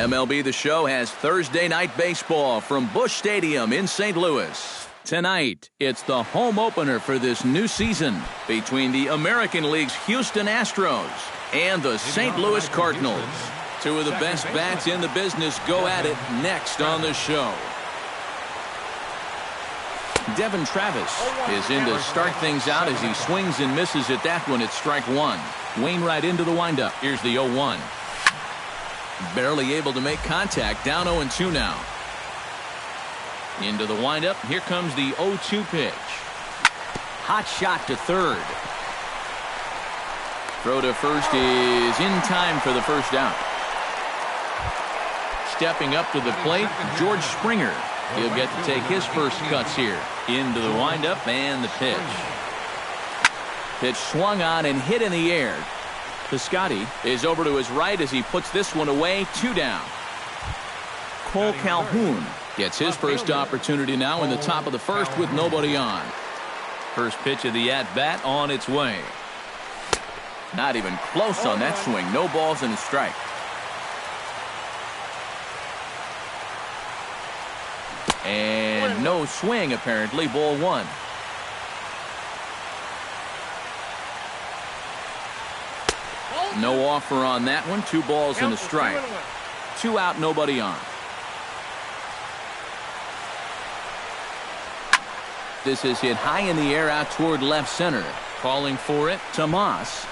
MLB The Show has Thursday night baseball from Busch Stadium in St. Louis. Tonight, it's the home opener for this new season between the American League's Houston Astros and the St. Louis Cardinals. Two of the best bats in the business go at it next on the show. Devin Travis is in to start things out as he swings and misses at that one at strike one. Wainwright into the windup. Here's the 0-1. Barely able to make contact. Down 0-2 now. Into the windup. Here comes the 0-2 pitch. Hot shot to third. Throw to first is in time for the first out. Stepping up to the plate, George Springer. He'll get to take his first cuts here. Into the windup and the pitch. Pitch swung on and hit in the air. Piscotty is over to his right as he puts this one away. 2 down. Cole Calhoun gets his first opportunity now in the top of the first with nobody on. First pitch of the at-bat on its way. Not even close on that swing. No balls and a strike. And no swing, apparently. Ball 1. No offer on that one. 2 balls and a strike. 2 out, nobody on. This is hit high in the air out toward left center. Calling for it, Tomas.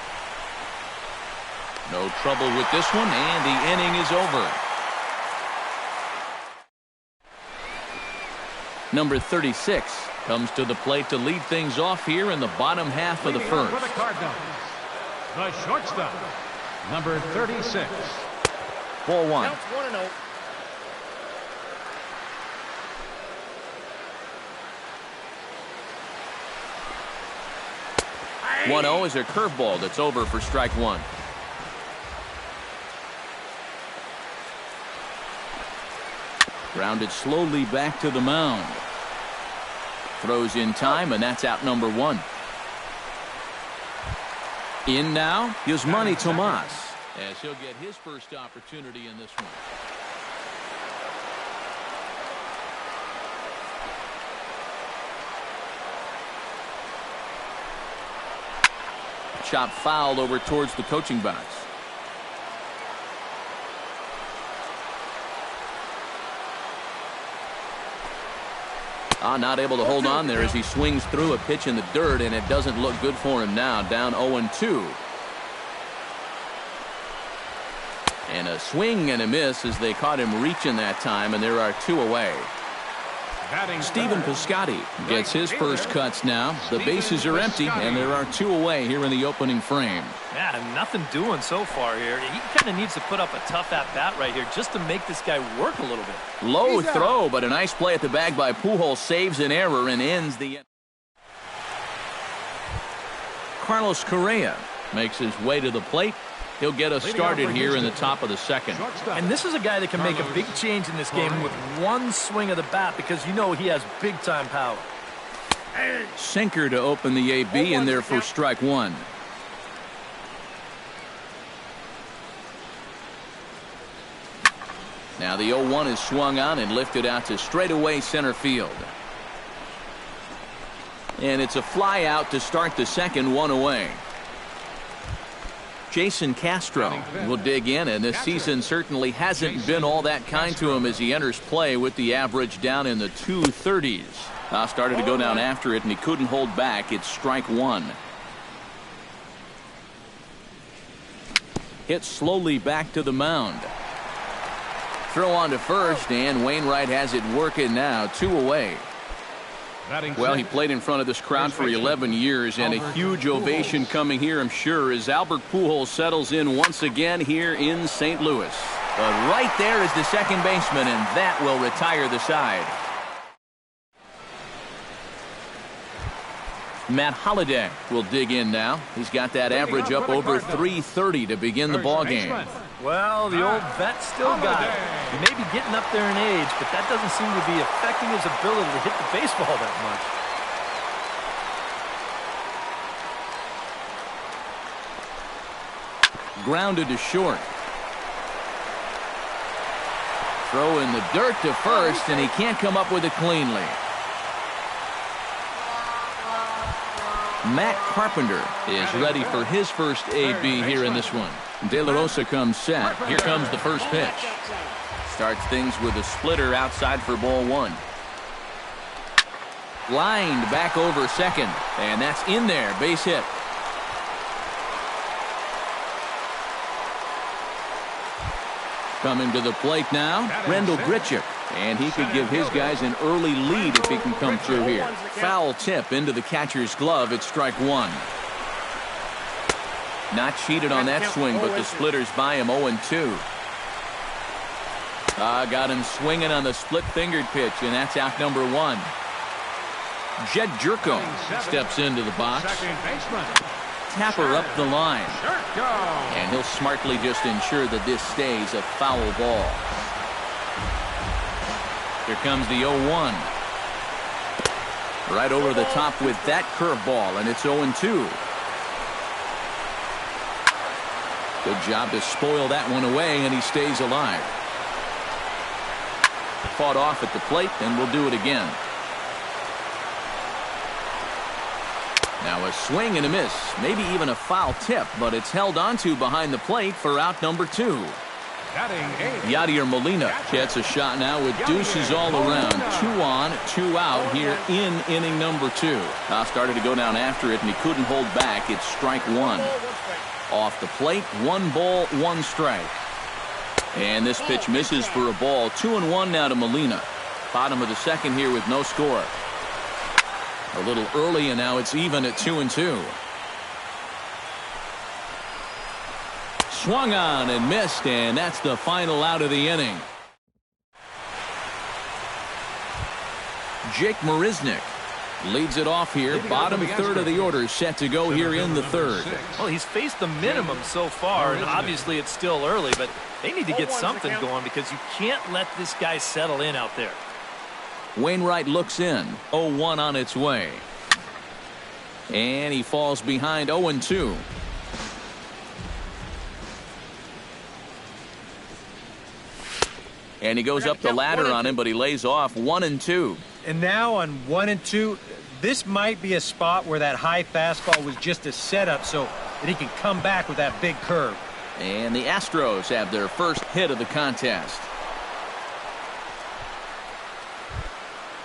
No trouble with this one, and the inning is over. Number 36 comes to the plate to lead things off here in the bottom half of the first. For the Cardinals, the shortstop, number 36. Ball 1. Counts 1-0. Hey. 1-0 is a curveball that's over for strike 1. Grounded slowly back to the mound. Throws in time, and that's out number 1. In now, Yasmani Tomas, as he'll get his first opportunity in this one. Chop foul over towards the coaching box. Not able to hold on there as he swings through a pitch in the dirt, and it doesn't look good for him now. Down 0-2. And a swing and a miss as they caught him reaching that time, and there are 2 away. Stephen Piscotty gets his first cuts now. The bases are empty, and there are 2 away here in the opening frame. Yeah, nothing doing so far here. He kind of needs to put up a tough at-bat right here just to make this guy work a little bit. Low throw, but a nice play at the bag by Pujols saves an error and ends the... Carlos Correa makes his way to the plate. He'll get us started here in the top of the second. And this is a guy that can make a big change in this game with one swing of the bat because you know he has big-time power. Sinker to open the AB in there for strike 1. Now the 0-1 is swung on and lifted out to straightaway center field. And it's a fly out to start the second, 1 away. Jason Castro will dig in, and this season certainly hasn't been all that kind to him as he enters play with the average down in the 230s. Started to go down after it, and he couldn't hold back. It's strike 1. Hit slowly back to the mound. Throw on to first, and Wainwright has it working now. 2 away. Well, he played in front of this crowd for 11 years, and a huge ovation coming here, I'm sure, as Albert Pujols settles in once again here in St. Louis. But right there is the second baseman, and that will retire the side. Matt Holliday will dig in now. He's got that average up over 330 to begin the ballgame. Well, the old vet still got it. He may be getting up there in age, but that doesn't seem to be affecting his ability to hit the baseball that much. Grounded to short. Throw in the dirt to first, and he can't come up with it cleanly. Matt Carpenter is ready for his first AB here in this one. De La Rosa comes set. Here comes the first pitch. Starts things with a splitter outside for ball one. Lined back over second, and that's in there. Base hit. Coming to the plate now, Rendell Grichuk. And he could give his guys an early lead if he can come through here. Foul tip into the catcher's glove. It's strike one. Not cheated on that swing, but the splitters by him 0-2. Got him swinging on the split-fingered pitch, and that's out number one. Jed Jerko steps into the box. Tapper up the line. And he'll smartly just ensure that this stays a foul ball. Here comes the 0-1. Right over the top with that curveball, and it's 0-2. Good job to spoil that one away, and he stays alive. Fought off at the plate, and we'll do it again. Now a swing and a miss, maybe even a foul tip, but it's held onto behind the plate for out number two. Yadier Molina gets a shot now with deuces all around. 2 on, 2 out here in inning number 2. Now started to go down after it, and he couldn't hold back. It's strike one. Off the plate, 1 ball, 1 strike. And this pitch misses for a ball. 2-1 now to Molina. Bottom of the second here with no score. A little early, and now it's even at 2-2. Swung on and missed, and that's the final out of the inning. Jake Marisnick leads it off here. Bottom third of the order set to go here in the third. Well, he's faced the minimum so far, and obviously it's still early, but they need to get something going because you can't let this guy settle in out there. Wainwright looks in. 0-1 on its way. And he falls behind 0-2. And he goes up the ladder on him, but he lays off 1-2. And now on 1-2, this might be a spot where that high fastball was just a setup so that he can come back with that big curve. And the Astros have their first hit of the contest.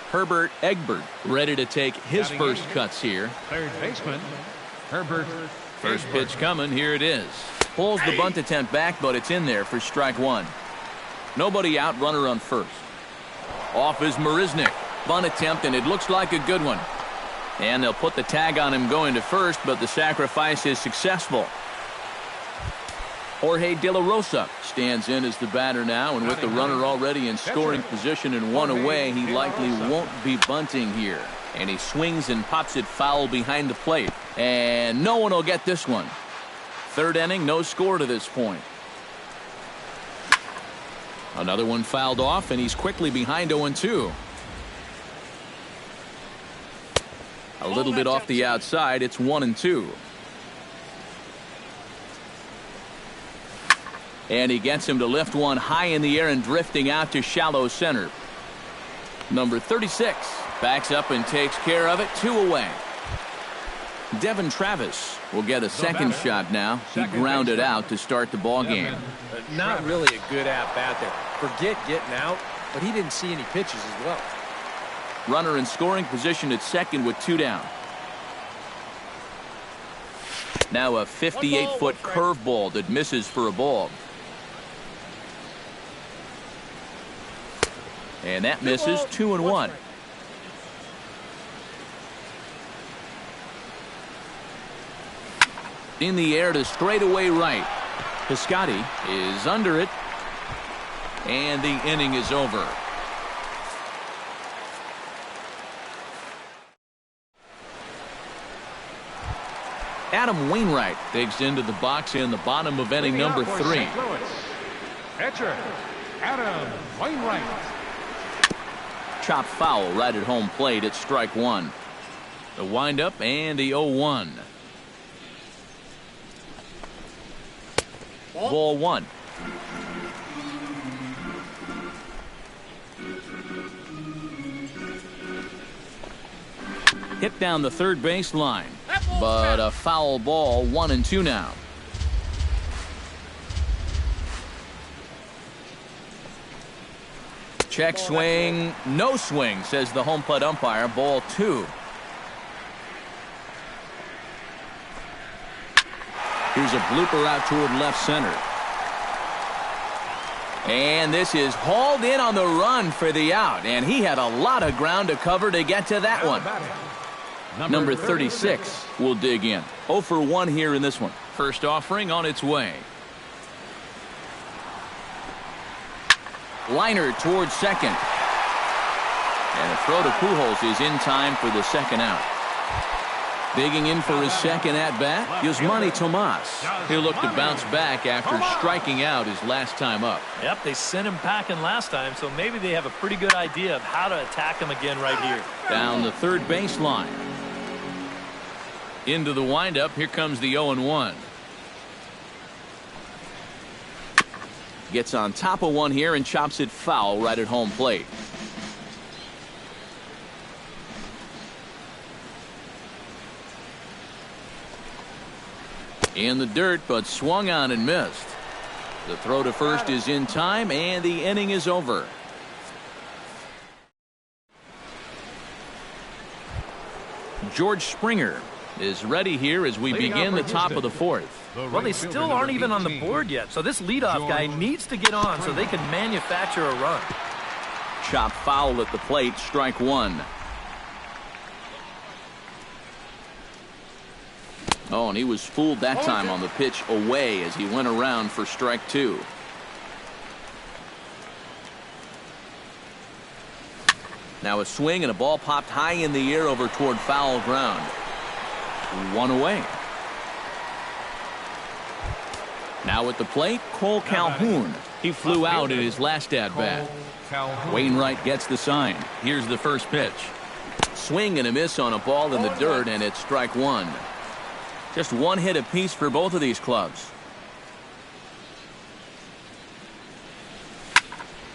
Herbert Egbert ready to take his first cuts here. Third baseman, Herbert. First pitch coming. Here it is. Pulls the bunt attempt back, but it's in there for strike one. Nobody out, runner on first. Off is Marisnick. Bunt attempt, and it looks like a good one. And they'll put the tag on him going to first, but the sacrifice is successful. Jorge De La Rosa stands in as the batter now, and with the runner already in scoring position and 1 away, he likely won't be bunting here. And he swings and pops it foul behind the plate. And no one will get this one. Third inning, no score to this point. Another one fouled off, and he's quickly behind 0-2. A little bit off the outside. It's 1-2. And he gets him to lift one high in the air and drifting out to shallow center. Number 36 backs up and takes care of it. 2 away. Devin Travis will get a second shot now. He grounded out to start the ball game. Not really a good at-bat there. Forget getting out, but he didn't see any pitches as well. Runner in scoring position at second with 2 down. Now a 58-foot curveball that misses for a ball. And that misses. 2-1. In the air to straightaway right. Piscotty is under it. And the inning is over. Adam Wainwright digs into the box in the bottom of inning number 3. Pitcher, Adam Wainwright. Chop foul right at home plate at strike one. The windup and the 0-1. Ball one. Hit down the third base line. But a foul ball, 1-2 now. Check swing, no swing, says the home plate umpire. Ball 2. Here's a blooper out toward left center. And this is hauled in on the run for the out. And he had a lot of ground to cover to get to that one. Number 36 will dig in. 0 for 1 here in this one. First offering on its way. Liner towards second. And a throw to Pujols is in time for the second out. Digging in for his second at-bat, Yasmani Tomas. He'll look to bounce back after striking out his last time up. Yep, they sent him packing last time, so maybe they have a pretty good idea of how to attack him again right here. Down the third base line. Into the windup, here comes the 0-1. Gets on top of one here and chops it foul right at home plate. In the dirt, but swung on and missed. The throw to first is in time, and the inning is over. George Springer is ready here as we begin the top of the fourth. Well, they still aren't even on the board yet, so this leadoff guy needs to get on so they can manufacture a run. Chop foul at the plate, strike 1. Oh, and he was fooled that time on the pitch away as he went around for strike 2. Now a swing and a ball popped high in the air over toward foul ground. 1 away. Now at the plate, Cole Calhoun. He flew out in his last at-bat. Wainwright gets the sign. Here's the first pitch. Swing and a miss on a ball in the dirt, and it's strike 1. Just 1 hit apiece for both of these clubs.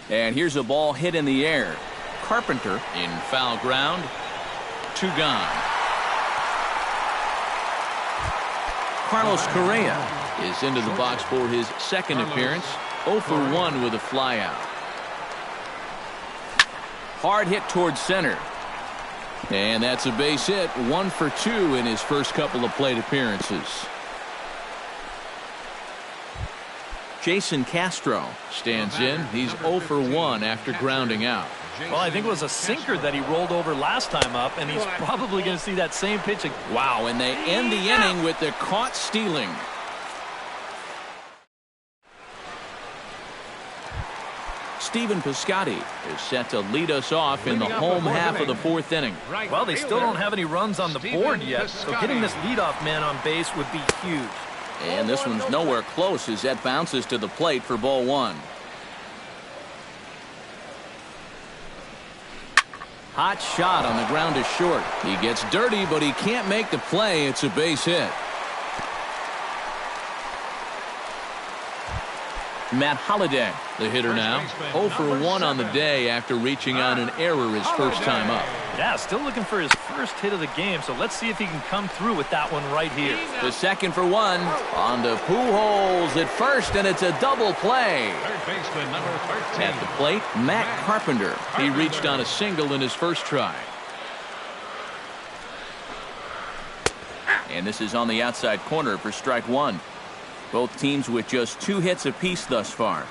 And here's a ball hit in the air. Carpenter in foul ground. 2 gone. Carlos Correa is into the box for his second appearance. 0 for 1 with a flyout. Hard hit towards center. And that's a base hit. 1 for 2 in his first couple of plate appearances. Jason Castro stands in. He's 0 for 1 after grounding out. Well, I think it was a sinker that he rolled over last time up, and he's probably going to see that same pitch again. Wow, and they end the inning with the caught stealing. Stephen Piscotty is set to lead us off in the home half of the 4th inning. Well, they still don't have any runs on the board yet, so getting this leadoff man on base would be huge. And this one's nowhere close as that bounces to the plate for ball 1. Hot shot on the ground is short. He gets dirty, but he can't make the play. It's a base hit. Matt Holliday, the hitter now. 0 for 1 on the day after reaching on an error his first time up. Yeah, still looking for his first hit of the game, so let's see if he can come through with that one right here. The second for 1. On to Pujols at first, and it's a double play. At the plate, Matt Carpenter. He reached on a single in his first try. And this is on the outside corner for strike 1. Both teams with just 2 hits apiece thus far.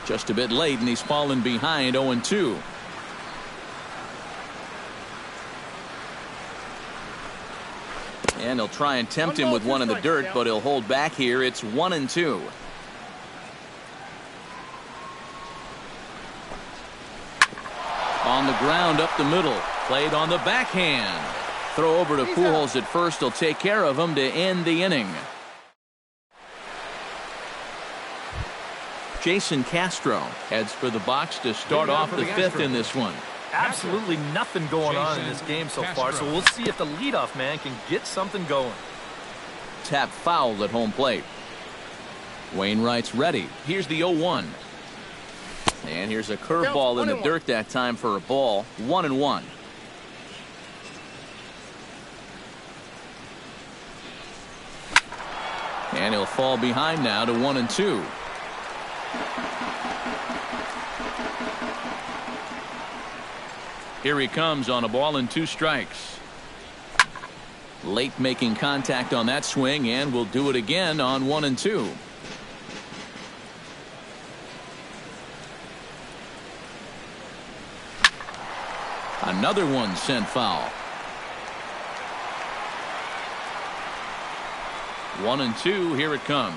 Just a bit late, and he's fallen behind 0-2. And he'll try and tempt him with one in the dirt, but he'll hold back here. It's 1-2. On the ground up the middle. Played on the backhand. Throw over to Pujols at first. He'll take care of him to end the inning. Jason Castro heads for the box to start off the 5th in this one. Absolutely nothing going on in this game so far, so we'll see if the leadoff man can get something going. Tap foul at home plate. Wainwright's ready. Here's the 0-1. And here's a curveball in the dirt that time for a ball. 1-1. And he'll fall behind now to 1-2. Here he comes on a ball and 2 strikes. Late making contact on that swing, and will do it again on 1-2. Another one sent foul. 1-2, here it comes.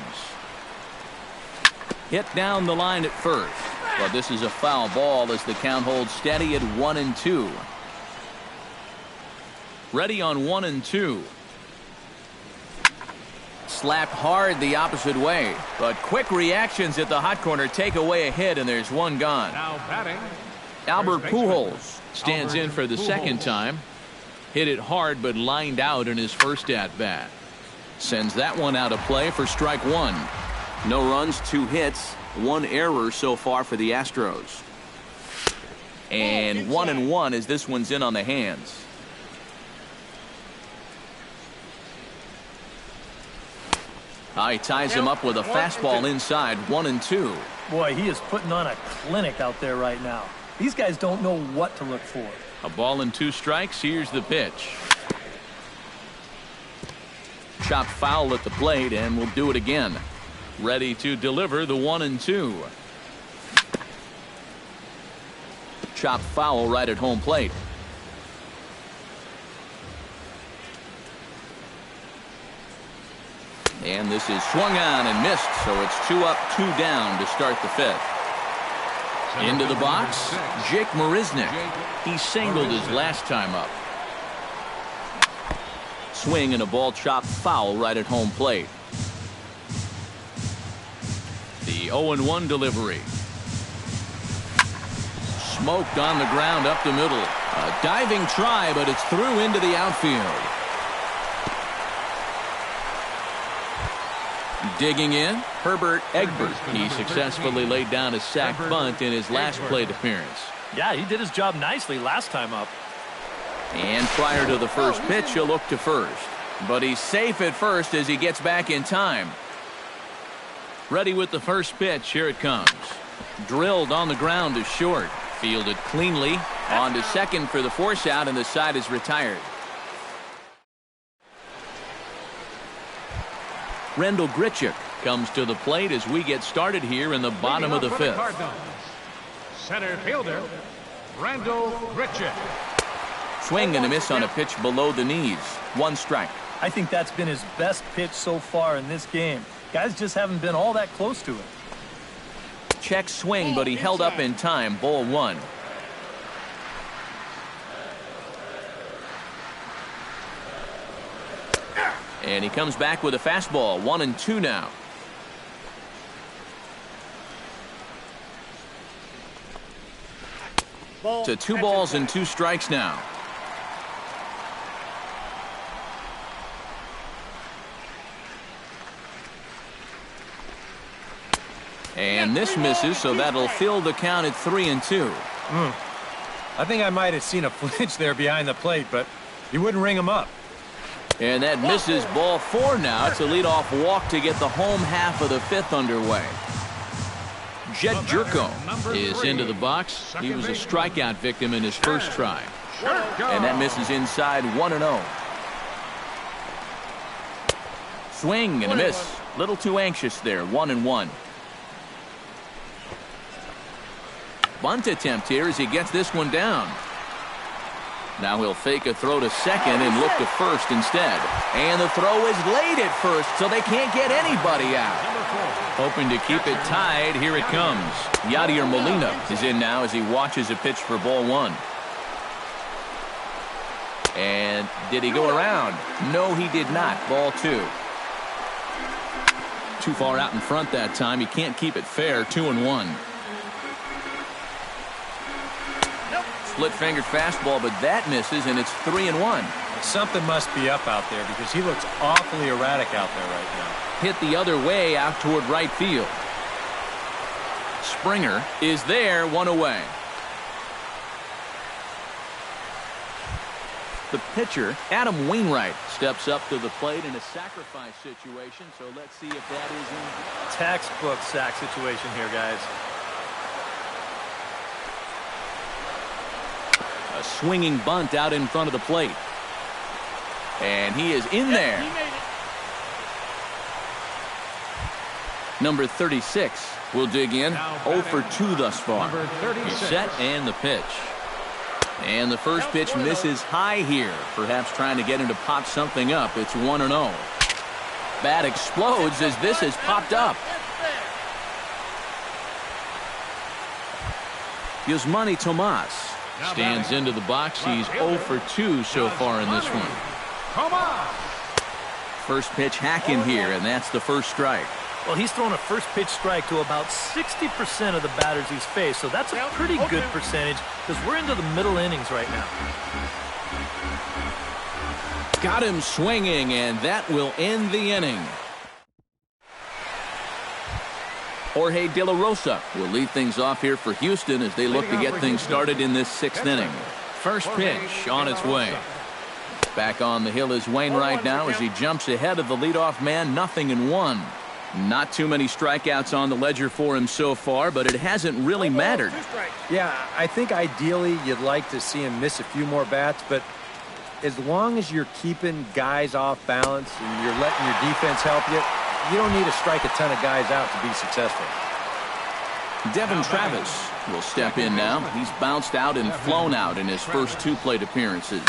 Hit down the line at first, but this is a foul ball as the count holds steady at 1-2. Ready on 1-2. Slapped hard the opposite way, but quick reactions at the hot corner take away a hit, and there's one gone. Now batting, Albert first baseman, Pujols stands in for the second time. Hit it hard but lined out in his first at-bat. Sends that one out of play for strike 1. No runs, 2 hits, 1 error so far for the Astros. And 1-1 as this one's in on the hands. He ties him up with a fastball inside. 1-2. Boy, he is putting on a clinic out there right now. These guys don't know what to look for. A ball and 2 strikes. Here's the pitch. Chopped foul at the plate, and will do it again. Ready to deliver the 1-2. Chopped foul right at home plate. And this is swung on and missed, so it's 2 up, 2 down to start the 5th. Into the box, Jake Marisnick. He singled his last time up. Swing and a ball chopped foul right at home plate. The 0-1 delivery. Smoked on the ground up the middle. A diving try, but it's through into the outfield. Digging in, Herbert Egbert. He successfully laid down a sac bunt in his last plate appearance. Yeah, he did his job nicely last time up. And prior to the first pitch, he'll look to first. But he's safe at first as he gets back in time. Ready with the first pitch. Here it comes. Drilled on the ground to short. Fielded cleanly. On to second for the force out, and the side is retired. Rendell Grichuk comes to the plate as we get started here in the bottom of the 5th. Center fielder, Rendell Grichuk. Swing and a miss on a pitch below the knees. 1 strike. I think that's been his best pitch so far in this game. Guys just haven't been all that close to it. Check swing, but he held up in time. Ball 1. And he comes back with a fastball. 1-2 now. To 2 balls and 2 strikes now. And this misses, so that'll fill the count at 3-2. I think I might have seen a flinch there behind the plate, but he wouldn't ring him up. And that misses. Ball 4 now to lead off walk to get the home half of the 5th underway. Jed Jerko is into the box. He was a strikeout victim in his first try. And that misses inside. 1-0. Swing and a miss. Little too anxious there. 1-1. Bunt attempt here as he gets this one down. Now he'll fake a throw to second and look to first instead. And the throw is late at first, so they can't get anybody out. Hoping to keep it tied, here it comes. Yadier Molina is in now as he watches a pitch for ball 1. And did he go around? No, he did not. Ball 2. Too far out in front that time. He can't keep it fair. 2-1. Split fingered fastball, but that misses, and it's 3-1. Something must be up out there because he looks awfully erratic out there right now. Hit the other way out toward right field. Springer is there, one away. The pitcher, Adam Wainwright, steps up to the plate in a sacrifice situation, so let's see if that is in. Textbook sack situation here, guys. A swinging bunt out in front of the plate. And he is in there. He made it. Number 36 will dig in. 0 for 2 thus far. Number 36. He's set and the pitch. And the first pitch misses high here. Perhaps trying to get him to pop something up. It's 1-0. Bat explodes as this has popped up. Yasmani Tomas stands into the box. He's 0 for 2 so far in this one. Come on. First pitch hack in here, and that's the first strike. Well, he's thrown a first pitch strike to about 60% of the batters he's faced, so that's a pretty good percentage because we're into the middle innings right now. Got him swinging, and that will end the inning. Jorge De La Rosa will lead things off here for Houston as they look to get things started in this 6th inning. First pitch on its way. Back on the hill is Wainwright now as he jumps ahead of the leadoff man, 0-1. Not too many strikeouts on the ledger for him so far, but it hasn't really mattered. Yeah, I think ideally you'd like to see him miss a few more bats, but as long as you're keeping guys off balance and you're letting your defense help you, you don't need to strike a ton of guys out to be successful. Devin Travis will step in now. He's bounced out and flown out in his first 2 plate appearances.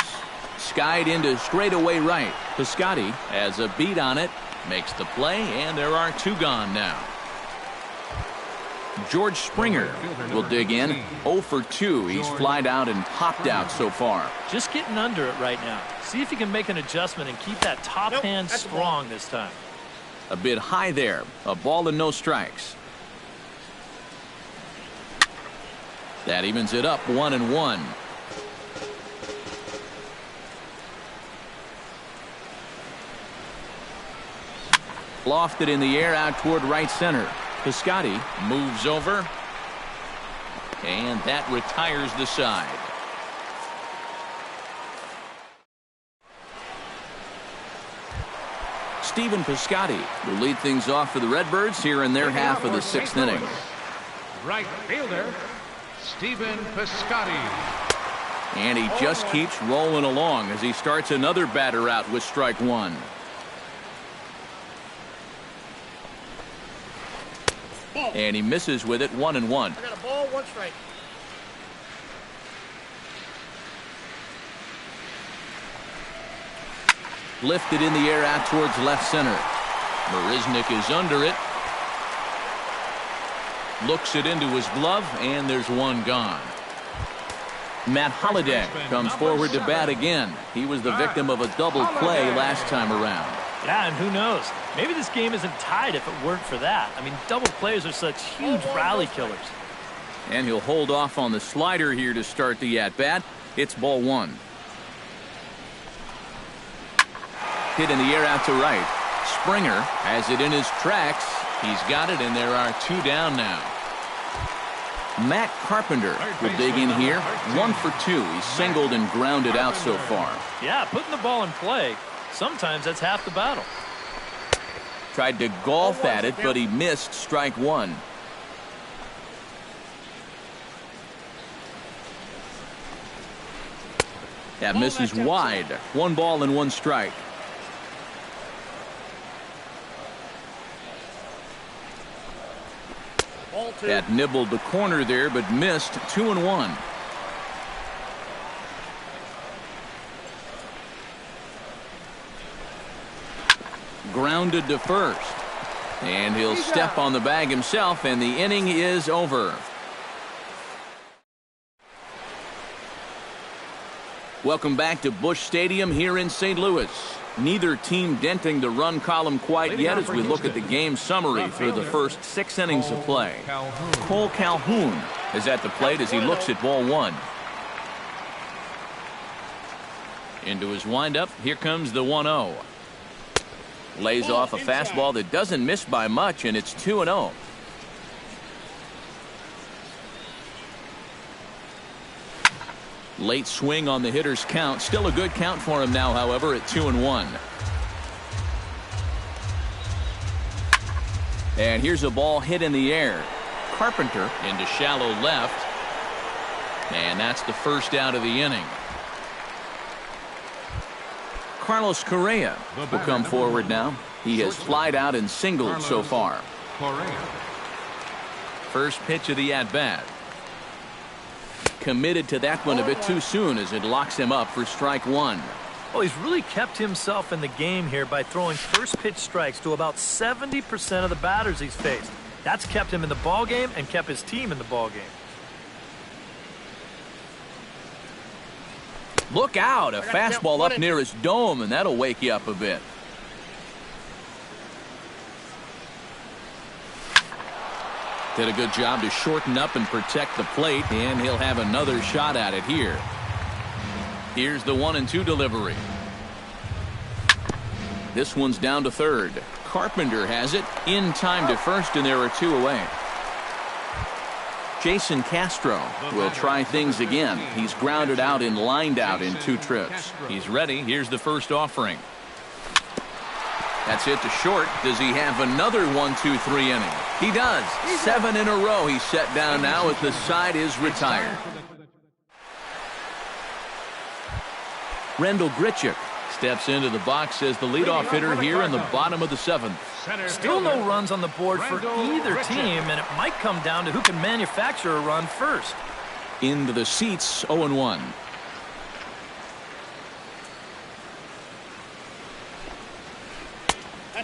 Skied into straightaway right. Piscotty has a beat on it. Makes the play, and there are 2 gone now. George Springer will dig in. 0 for 2. He's flied out and popped out so far. Just getting under it right now. See if he can make an adjustment and keep that top hand strong this time. A bit high there. A ball and no strikes. That evens it up 1-1. Lofted in the air out toward right center. Piscotty moves over, and that retires the side. Stephen Piscotty will lead things off for the Redbirds here in their half of the 6th inning. Right fielder, Stephen Piscotty. And he just keeps rolling along as he starts another batter out with strike 1. And he misses with it, 1-1. I got a ball, 1 strike. Lifted in the air out towards left center. Marisnik is under it. Looks it into his glove, and there's 1 gone. Matt Holliday comes forward to bat again. He was the victim of a double play last time around. Yeah, and who knows? Maybe this game isn't tied if it weren't for that. I mean, double plays are such huge rally killers. And he'll hold off on the slider here to start the at-bat. It's ball 1. Hit in the air out to right. Springer has it in his tracks. He's got it, and there are 2 down now. Matt Carpenter will dig in here. 1 for 2. He's singled and grounded out so far. Yeah, putting the ball in play, sometimes that's half the battle. Tried to golf at it, but he missed strike 1. That misses wide. 1 ball and 1 strike. That nibbled the corner there, but missed. 2-1. Grounded to first. And he'll step on the bag himself, and the inning is over. Welcome back to Busch Stadium here in St. Louis. Neither team denting the run column quite yet as we look at the game summary through the first 6 innings of play. Cole Calhoun is at the plate as he looks at ball 1. Into his windup, here comes the 1-0. Lays off a fastball that doesn't miss by much, and it's 2-0. Late swing on the hitter's count. Still a good count for him now, however, at 2-1. And here's a ball hit in the air. Carpenter into shallow left. And that's the first out of the inning. Carlos Correa will come forward now. He has flied out and singled so far. First pitch of the at-bat. Committed to that one a bit too soon as it locks him up for strike one. Well, he's really kept himself in the game here by throwing first pitch strikes to about 70% of the batters he's faced. That's kept him in the ballgame and kept his team in the ballgame. Look out, a fastball up near his dome, and that'll wake you up a bit. Did a good job to shorten up and protect the plate, and he'll have another shot at it here. Here's the 1-2 delivery. This one's down to third. Carpenter has it in time to first, and there are two away. Jason Castro will try things again. He's grounded out and lined out in 2 trips. He's ready. Here's the first offering. That's hit to short. Does he have another 1-2-3 inning? He does. 7 in a row he's set down now as the side is retired. Rendell Grichuk steps into the box as the leadoff hitter here in the bottom of the 7th. Still no runs on the board for either team, and it might come down to who can manufacture a run first. Into the seats, 0-1.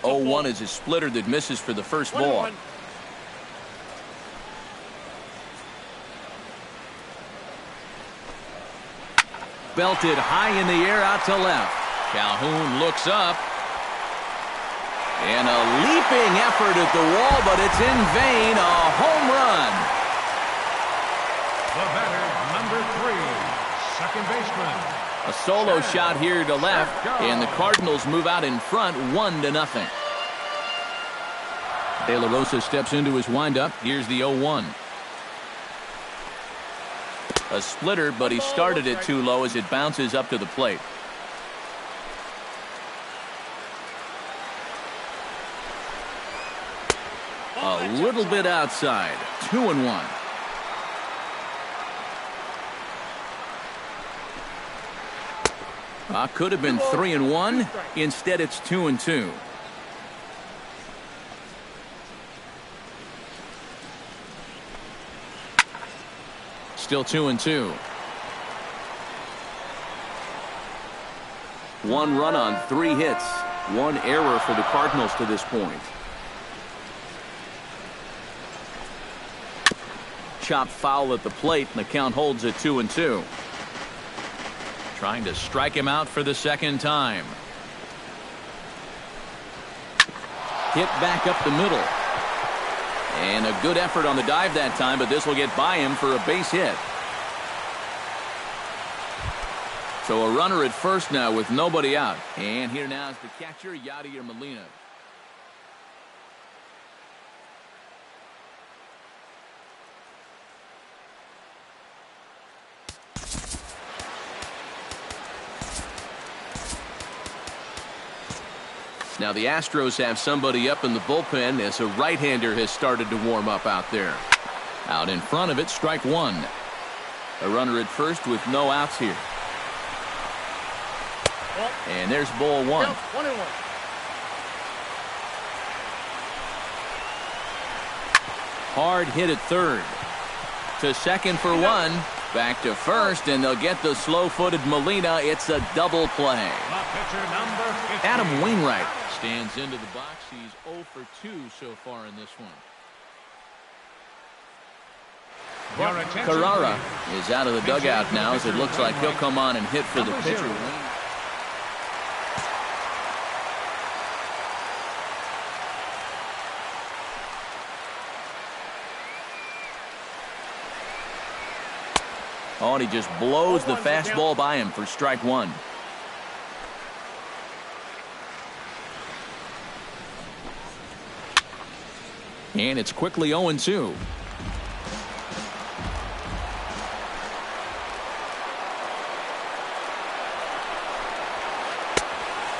Oh, 1 is a splitter that misses for the first ball. Belted high in the air out to left. Calhoun looks up. And a leaping effort at the wall, but it's in vain. A home run. The batter, number 3, second baseman. A solo shot here to left, and the Cardinals move out in front 1-0. De La Rosa steps into his windup. Here's the 0-1. A splitter, but he started it too low as it bounces up to the plate. A little bit outside. 2-1. Could have been 3-1. Instead, it's 2-2. Still 2-2. 1 run on 3 hits. 1 error for the Cardinals to this point. Chop foul at the plate, and the count holds at 2-2. Trying to strike him out for the second time. Hit back up the middle. And a good effort on the dive that time, but this will get by him for a base hit. So a runner at first now with nobody out. And here now is the catcher, Yadier Molina. Now the Astros have somebody up in the bullpen as a right-hander has started to warm up out there. Out in front of it, strike 1. A runner at first with no outs here. And there's ball 1. 1-1. Hard hit at third. To second for 1. Back to first, and they'll get the slow-footed Molina. It's a double play. Adam Wainwright stands into the box. He's 0 for 2 so far in this one. Carrara is out of the dugout now as it looks like he'll come on and hit for the pitcher. Oh, and he just blows the fastball by him for strike 1. And it's quickly 0-2.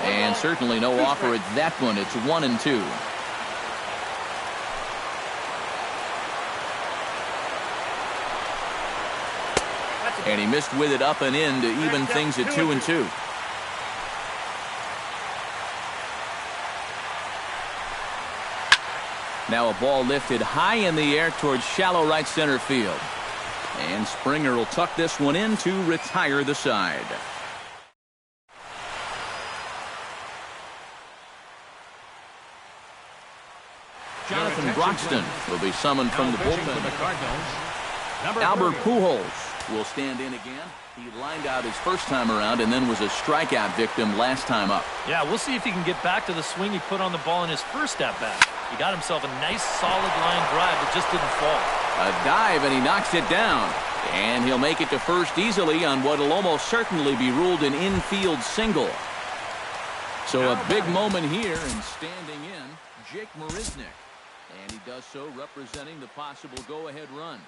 And certainly no offer at that one. It's 1-2. And he missed with it up and in to even things at 2-2. Now a ball lifted high in the air towards shallow right center field. And Springer will tuck this one in to retire the side. Jonathan Broxton will be summoned from the bullpen. Albert Pujols will stand in again. He lined out his first time around and then was a strikeout victim last time up. Yeah, we'll see if he can get back to the swing he put on the ball in his first at-bat. He got himself a nice solid line drive that just didn't fall. A dive and he knocks it down. And he'll make it to first easily on what will almost certainly be ruled an infield single. So a big moment here, and standing in, Jake Marisnick. And he does so representing the possible go-ahead run.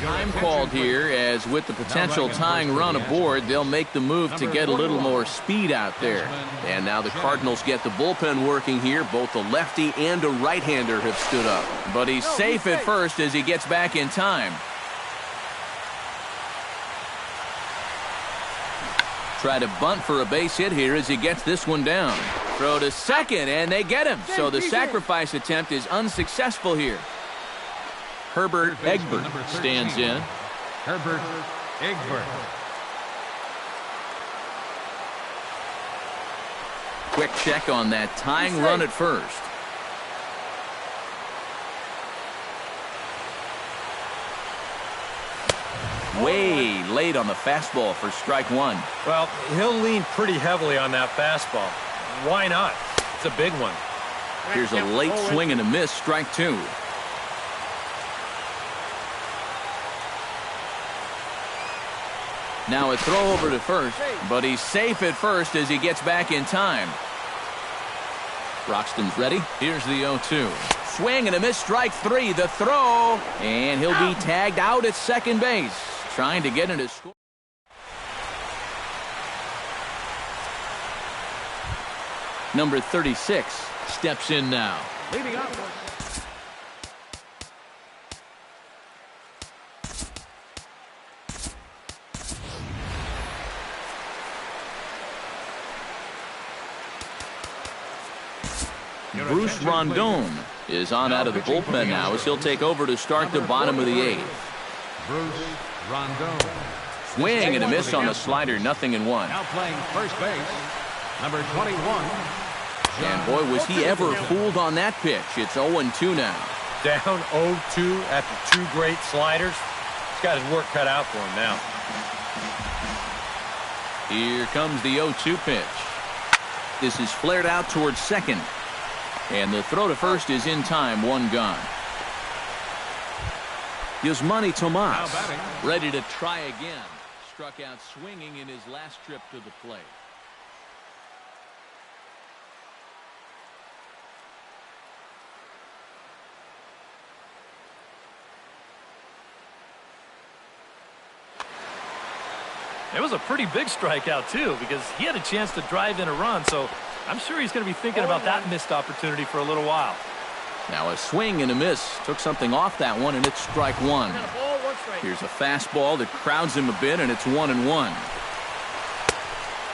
Time called here, as with the potential tying run aboard, they'll make the move to get a little more speed out there. And now the Cardinals get the bullpen working here. Both a lefty and a right-hander have stood up. But he's safe at first as he gets back in time. Try to bunt for a base hit here as he gets this one down. Throw to second, and they get him. So the sacrifice attempt is unsuccessful here. Herbert Egbert stands in. Herbert Egbert. Quick check on that tying run at first. Way late on the fastball for strike one. Well, he'll lean pretty heavily on that fastball. Why not? It's a big one. Here's a late swing and a miss, strike two. Now a throw over to first, but he's safe at first as he gets back in time. Broxton's ready. Here's the 0-2. Swing and a miss, strike three. The throw, and he'll be tagged out at second base, trying to get into score. Number 36 steps in now. Leading up. Bruce Rondon is on out of the bullpen now as he'll take over to start the bottom of the eighth. Bruce Rondon. Swing and a miss on the slider, 0-1. Now playing first base, number 21. And boy, was he ever fooled on that pitch. It's 0-2 now. Down 0-2 after two great sliders. He's got his work cut out for him now. Here comes the 0-2 pitch. This is flared out towards second. And the throw to first is in time, one gone. Yasmani Tomas ready to try again. Struck out swinging in his last trip to the plate. It was a pretty big strikeout, too, because he had a chance to drive in a run, so I'm sure he's going to be thinking about that missed opportunity for a little while. Now a swing and a miss. Took something off that one, and it's strike one. Here's a fastball that crowds him a bit, and it's 1-1.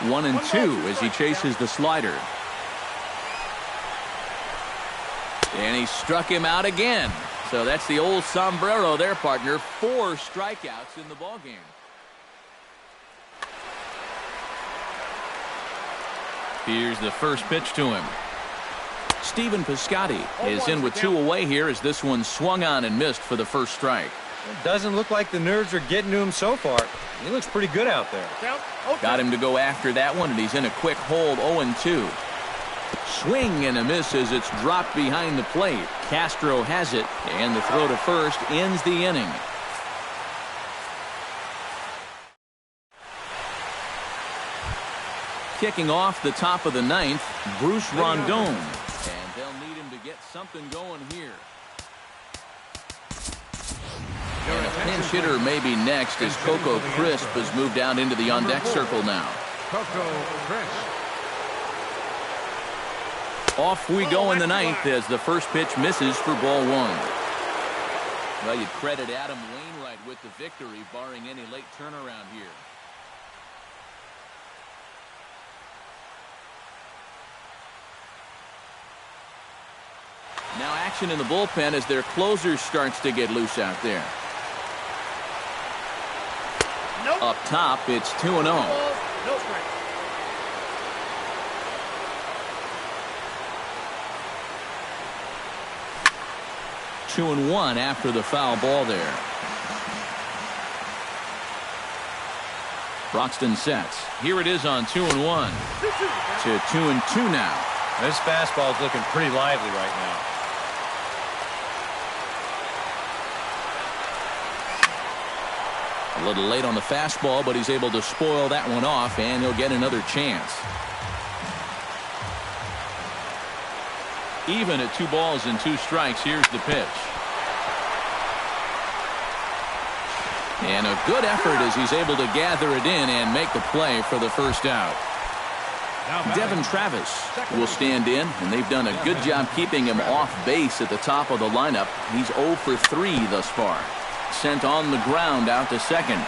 1-2 as he chases the slider. And he struck him out again. So that's the old sombrero there, partner. 4 strikeouts in the ballgame. Here's the first pitch to him. Steven Piscotty is in with 2 away here as this one swung on and missed for the first strike. It doesn't look like the nerves are getting to him so far. He looks pretty good out there. Got him to go after that one, and he's in a quick hold, 0-2. Swing and a miss as it's dropped behind the plate. Castro has it, and the throw to first ends the inning. Kicking off the top of the 9th, Bruce Rondon. And they'll need him to get something going here. pinch hitter may be next as Coco Crisp has moved out into the on-deck circle now. Coco Crisp. Off we go in the ninth as the first pitch misses for ball one. Well, you credit Adam Wainwright with the victory, barring any late turnaround here. Now action in the bullpen as their closer starts to get loose out there. Nope. Up top, it's 2-0. No strike. Two and one after the foul ball there. Broxton sets. Here it is on 2-1 to 2-2 now. This fastball is looking pretty lively right now. A little late on the fastball, but he's able to spoil that one off, and he'll get another chance. Even at 2 balls and 2 strikes, here's the pitch. And a good effort as he's able to gather it in and make the play for the first out. Devin Travis will stand in, and they've done a good job keeping him off base at the top of the lineup. He's 0 for 3 thus far. Sent on the ground out to second.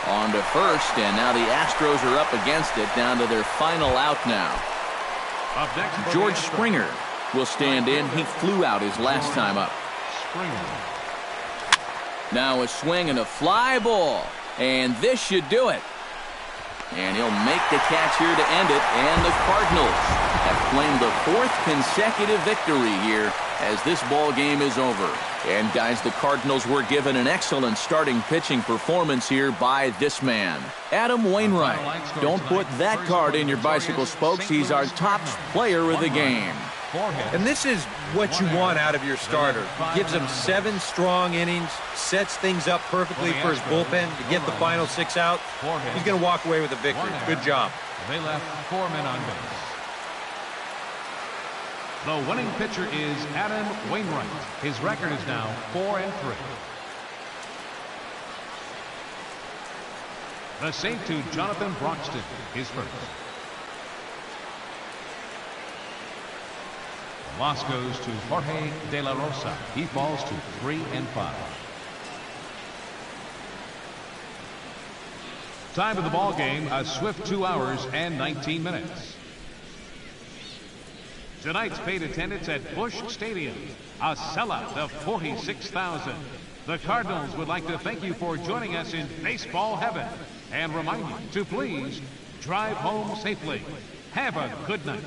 On to first, and now the Astros are up against it, down to their final out now. George Springer will stand in. He flew out his last time up. Now a swing and a fly ball, and this should do it. And he'll make the catch here to end it, and the Cardinals have claimed the 4th consecutive victory here as this ball game is over. And guys, the Cardinals were given an excellent starting pitching performance here by this man, Adam Wainwright. Don't put that card in your bicycle spokes. He's our top player of the game. And this is what you want out of your starter. Gives him 7 strong innings, sets things up perfectly for his bullpen to get the final 6 out. He's going to walk away with a victory. Good job. They left 4 men on base. The winning pitcher is Adam Wainwright. His record is now 4-3. The save to Jonathan Broxton is first. Loss goes to Jorge De La Rosa. He falls to 3-5. Time of the ball game, a swift 2 hours and 19 minutes. Tonight's paid attendance at Busch Stadium, a sellout of 46,000. The Cardinals would like to thank you for joining us in baseball heaven and remind you to please drive home safely. Have a good night.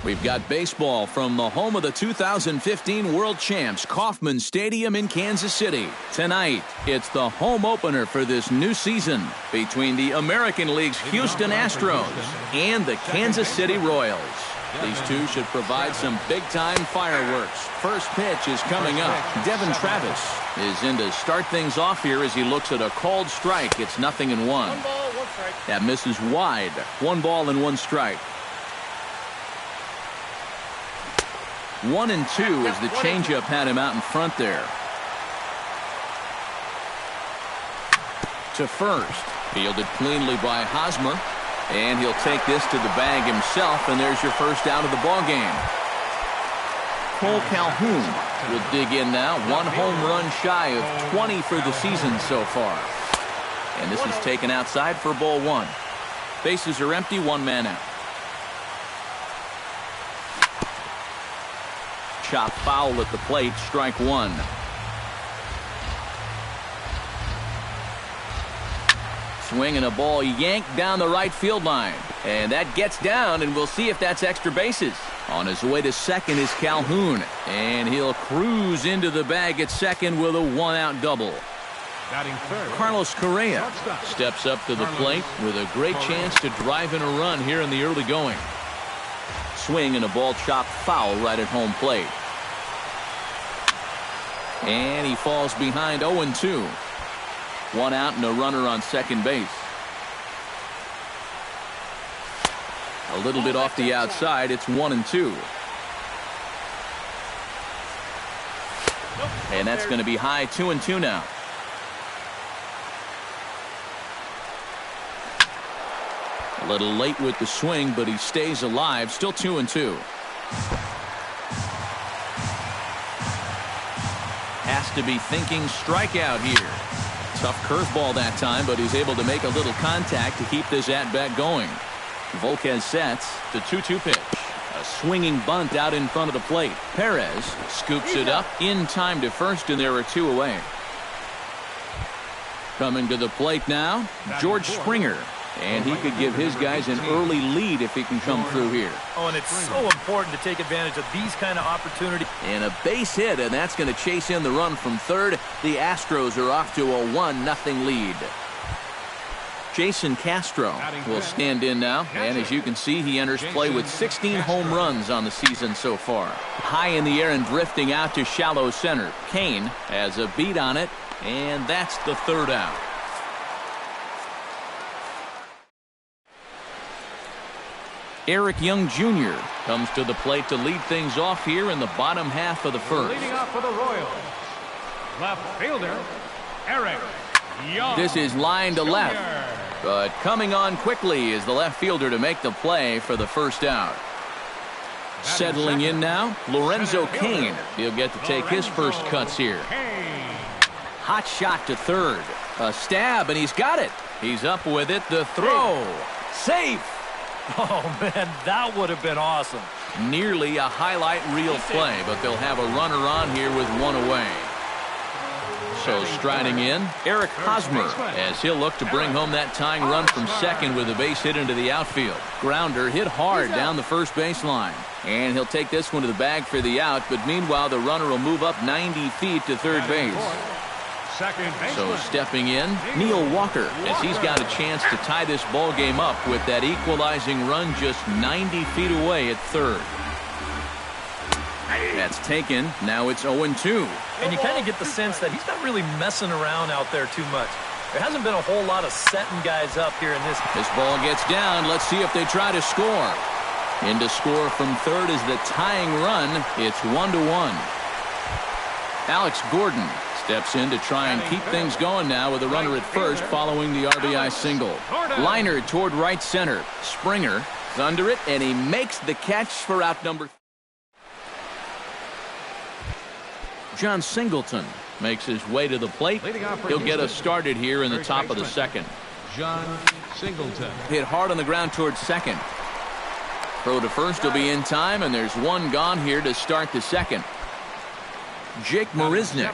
We've got baseball from the home of the 2015 World Champs, Kauffman Stadium in Kansas City. Tonight, it's the home opener for this new season between the American League's Houston Astros and the Kansas City Royals. These two should provide some big-time fireworks. First pitch is coming up. Devin Travis is in to start things off here as he looks at a called strike. It's 0-1. 1 ball, 1 strike. That misses wide. 1 ball and 1 strike. 1-2 as the changeup had him out in front there. To first. Fielded cleanly by Hosmer. And he'll take this to the bag himself, and there's your first out of the ball game. Cole Calhoun will dig in now. 1 home run shy of 20 for the season so far. And this is taken outside for ball 1. Bases are empty, 1 man out. Chop foul at the plate, strike 1. Swing and a ball yanked down the right field line. And that gets down, and we'll see if that's extra bases. On his way to second is Calhoun. And he'll cruise into the bag at second with a 1-out double. Batting third, Carlos Correa steps up to the plate with a great chance to drive in a run here in the early going. Swing and a ball chopped foul right at home plate. And he falls behind 0-2. 1 out and a runner on second base. A little bit off the outside. It's 1-2. And that's going to be high. 2-2 now. A little late with the swing, but he stays alive. Still 2-2. Has to be thinking strikeout here. Tough curveball that time, but he's able to make a little contact to keep this at-bat going. Volquez sets the 2-2 pitch. A swinging bunt out in front of the plate. Perez scoops it up in time to first, and there are 2 away. Coming to the plate now, George Springer. And he could give his guys an early lead if he can come through here. Oh, and it's so important to take advantage of these kind of opportunities. And a base hit, and that's going to chase in the run from third. The Astros are off to a 1-0 lead. Jason Castro will stand in now. And as you can see, he enters play with 16 home runs on the season so far. High in the air and drifting out to shallow center. Kane has a beat on it, and that's the 3rd out. Eric Young Jr. comes to the plate to lead things off here in the bottom half of the first. leading off for the Royals, left fielder, Eric Young. This is line to Jr. left, but coming on quickly is the left fielder to make the play for the first out. Settling in now, Lorenzo Cain. He'll get to take his first cuts here. Hot shot to third. A stab, and he's got it. He's up with it. The throw. Safe. Oh, man, that would have been awesome. Nearly a highlight reel play, but they'll have a runner on here with 1 away. So striding in, Eric Hosmer, as he'll look to bring home that tying run from second with a base hit into the outfield. Grounder hit hard down the first baseline. And he'll take this one to the bag for the out, but meanwhile the runner will move up 90 feet to third base. So stepping in, Neil Walker, as he's got a chance to tie this ball game up with that equalizing run just 90 feet away at third. That's taken. Now it's 0-2. And you kind of get the sense that he's not really messing around out there too much. There hasn't been a whole lot of setting guys up here in this. This ball gets down. Let's see if they try to score. In to score from third is the tying run. It's 1-1. Alex Gordon steps in to try and keep things going now with a runner at first following the RBI single. Liner toward right center. Springer is under it, and he makes the catch for out number. John Singleton makes his way to the plate. He'll get us started here in the top of the second. John Singleton. Hit hard on the ground towards second. Throw to first will be in time, and there's 1 gone here to start the second. Jake Marisnick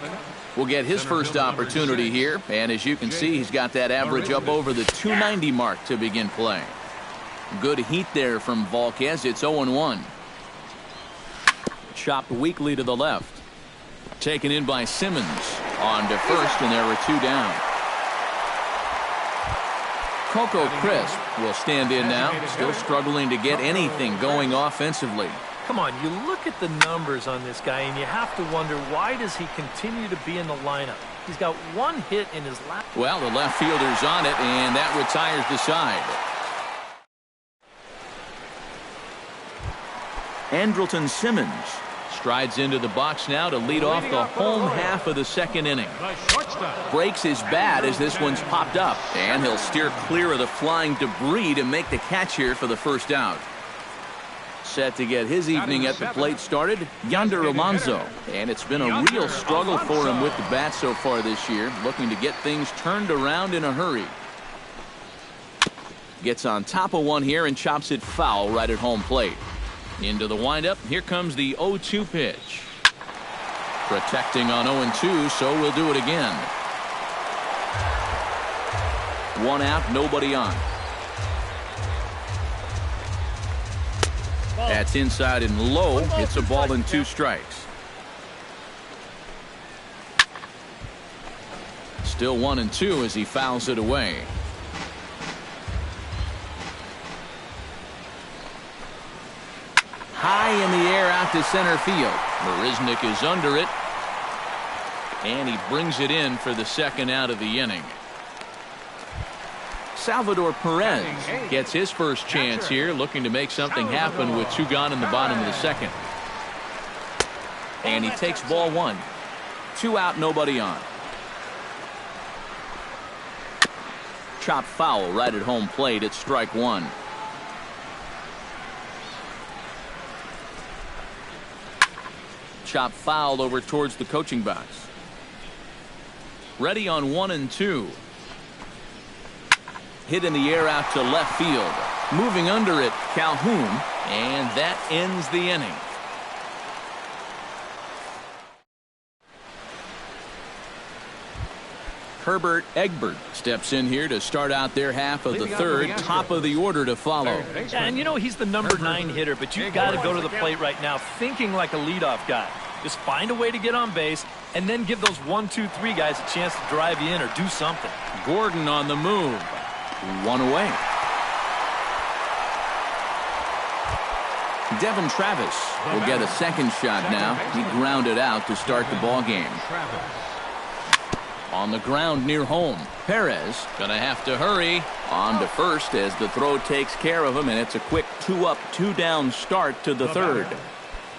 will get his first opportunity here, and as you can see, he's got that average up over the 290 mark to begin play. Good heat there from Volquez. It's 0-1. Chopped weakly to the left. Taken in by Simmons. On to first, and there were 2 down. Coco Crisp will stand in now, still struggling to get anything going offensively. Come on, you look at the numbers on this guy, and you have to wonder, why does he continue to be in the lineup? He's got 1 hit in his last. Well, the left fielder's on it, and that retires the side. Andrelton Simmons strides into the box now to lead off the home half of the 2nd inning. Breaks his bat as this one's popped up, and he'll steer clear of the flying debris to make the catch here for the first out. Set to get his evening at the plate started, Yonder Alonso. And it's been a real struggle for him with the bat so far this year, looking to get things turned around in a hurry. Gets on top of one here and chops it foul right at home plate. Into the windup, here comes the 0-2 pitch. Protecting on 0-2, so we'll do it again. 1 out, nobody on. That's inside and low. It's a ball and 2 strikes. Still 1-2 as he fouls it away. High in the air out to center field. Marisnik is under it. And he brings it in for the 2nd out of the inning. Salvador Perez gets his first chance here, looking to make something happen with 2 gone in the bottom of the 2nd. And he takes ball 1. 2 out, nobody on. Chop foul right at home plate at strike 1. Chop fouled over towards the coaching box. Ready on 1-2. Hit in the air out to left field. Moving under it, Calhoun, and that ends the inning. Herbert Egbert steps in here to start out their half of the 3rd, top of the order to follow. And you know, he's the number 9 hitter, but you've got to go to the plate right now thinking like a leadoff guy. Just find a way to get on base and then give those 1, 2, 3 guys a chance to drive you in or do something. Gordon on the move. 1 away. Devin Travis will get a 2nd shot now. He grounded out to start the ball game. On the ground near home. Perez gonna have to hurry. On to first as the throw takes care of him, and it's a quick 2 up, 2 down start to the 3rd.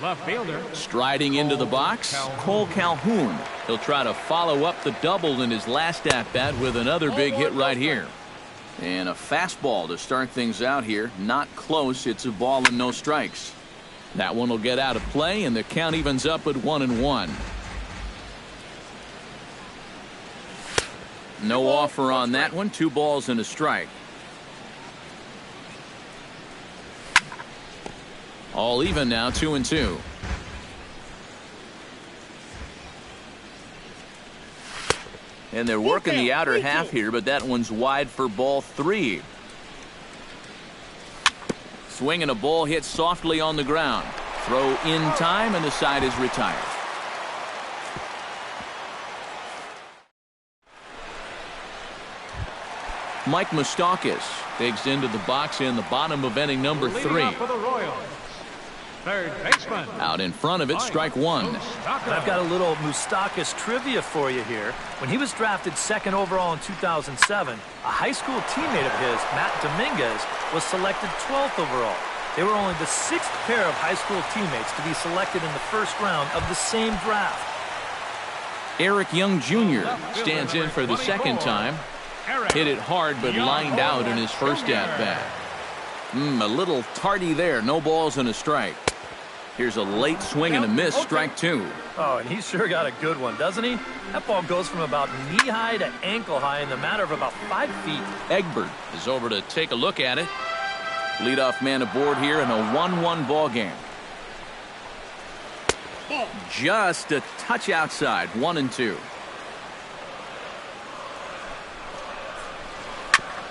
Left fielder. Striding into the box, Cole Calhoun. He'll try to follow up the double in his last at-bat with another big hit right here. And a fastball to start things out here. Not close. It's a ball and no strikes. That one will get out of play, and the count evens up at 1-1. No offer on that one. 2 balls and a strike. All even now, 2-2. And they're working the outer half here, but that one's wide for ball 3. Swinging a ball hit softly on the ground. Throw in time, and the side is retired. Mike Moustakas digs into the box in the bottom of inning number 3. Third baseman. Out in front of it, strike 1. I've got a little Moustakas trivia for you here. When he was drafted 2nd overall in 2007, a high school teammate of his, Matt Dominguez, was selected 12th overall. They were only the 6th pair of high school teammates to be selected in the 1st round of the same draft. Eric Young Jr. stands in for the 2nd time. Hit it hard, but lined out in his first at-bat. A little tardy there. No balls and a strike. Here's a late swing and a miss, strike 2. Oh, and he's sure got a good one, doesn't he? That ball goes from about knee-high to ankle-high in the matter of about 5 feet. Egbert is over to take a look at it. Leadoff man aboard here in a 1-1 ball game. Just a touch outside, 1-2.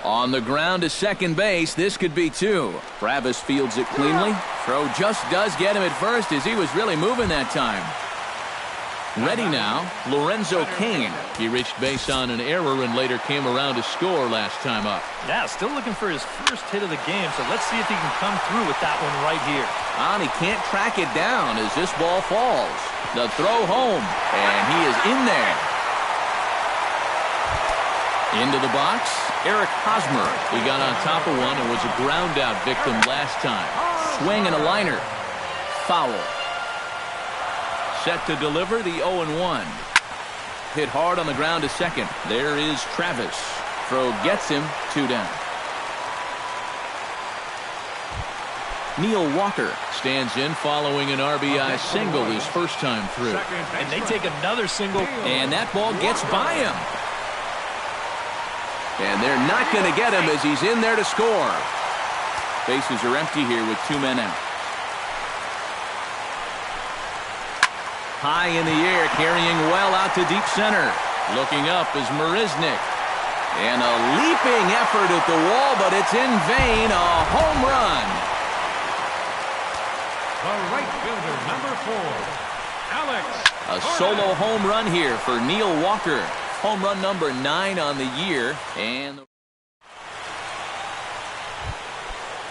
On the ground to second base, this could be two. Travis fields it cleanly. Throw just does get him at first as he was really moving that time. Ready now, Lorenzo Cain. He reached base on an error and later came around to score last time up. Yeah, still looking for his first hit of the game, so let's see if he can come through with that one right here. He can't track it down as this ball falls. The throw home, and he is in there. Into the box, Eric Hosmer. He got on top of one and was a ground out victim last time. Swing and a liner. Foul. Set to deliver the 0-1. Hit hard on the ground to second. There is Travis. Throw gets him, 2 down. Neil Walker stands in following an RBI single his first time through. And they take another single. And that ball gets by him. And they're not going to get him as he's in there to score. Bases are empty here with 2 men out. High in the air, carrying well out to deep center. Looking up is Marisnick. And a leaping effort at the wall, but it's in vain. A home run. The right fielder, number 4, Alex. A solo home run here for Neil Walker. Home run number 9 on the year. And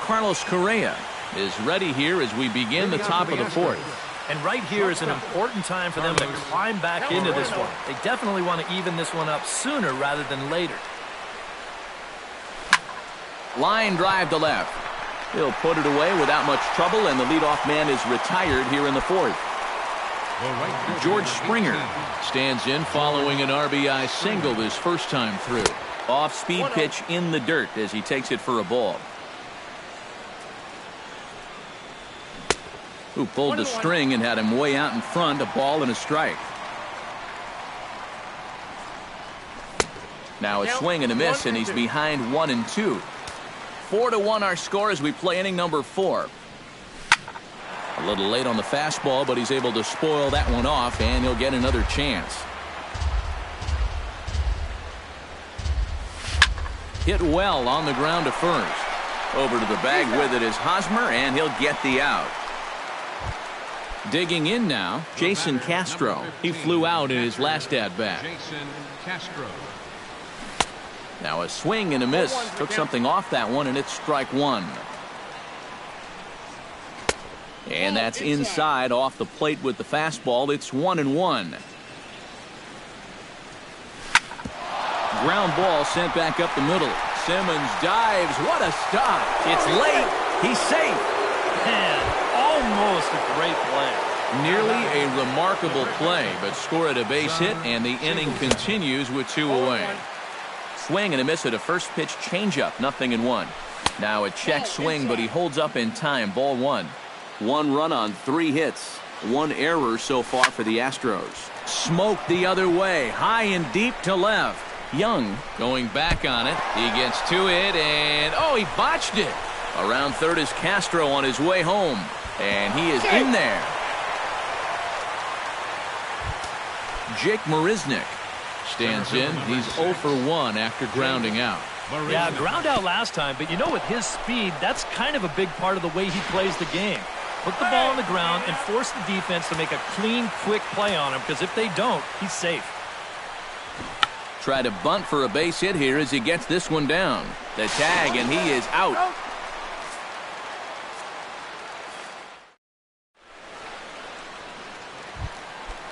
Carlos Correa is ready here as we begin the top of the 4th. And right here is an important time for them to climb back into this one. They definitely want to even this one up sooner rather than later. Line drive to left. He'll put it away without much trouble, and the leadoff man is retired here in the 4th. George Springer stands in following an RBI single his first time through. Off-speed pitch in the dirt as he takes it for a ball. Who pulled the string and had him way out in front, a ball and a strike. Now a swing and a miss, and he's behind 1-2. 4-1 our score as we play inning number 4. A little late on the fastball, but he's able to spoil that one off, and he'll get another chance. Hit well on the ground to first. Over to the bag with it is Hosmer, and he'll get the out. Digging in now, Jason Castro. He flew out in his last at-bat. Jason Castro. Now a swing and a miss. Took something off that one, and it's strike 1. And that's inside off the plate with the fastball. It's 1-1. Ground ball sent back up the middle. Simmons dives. What a stop. It's late. He's safe. Man, almost a great play. Nearly a remarkable play, but scored a base hit, and the inning continues with 2 away. Swing and a miss at a first pitch changeup, 0-1. Now a check swing, but he holds up in time. Ball 1. 1 run on 3 hits. 1 error so far for the Astros. Smoked the other way, high and deep to left. Young going back on it. He gets to it, and he botched it. Around third is Castro on his way home, and he is in there. Jake Marisnick stands in. He's 0 for 1 after grounding out. Yeah, ground out last time, but you know, with his speed, that's kind of a big part of the way he plays the game. Put the ball on the ground and force the defense to make a clean, quick play on him, because if they don't, he's safe. Try to bunt for a base hit here as he gets this one down. The tag, and he is out.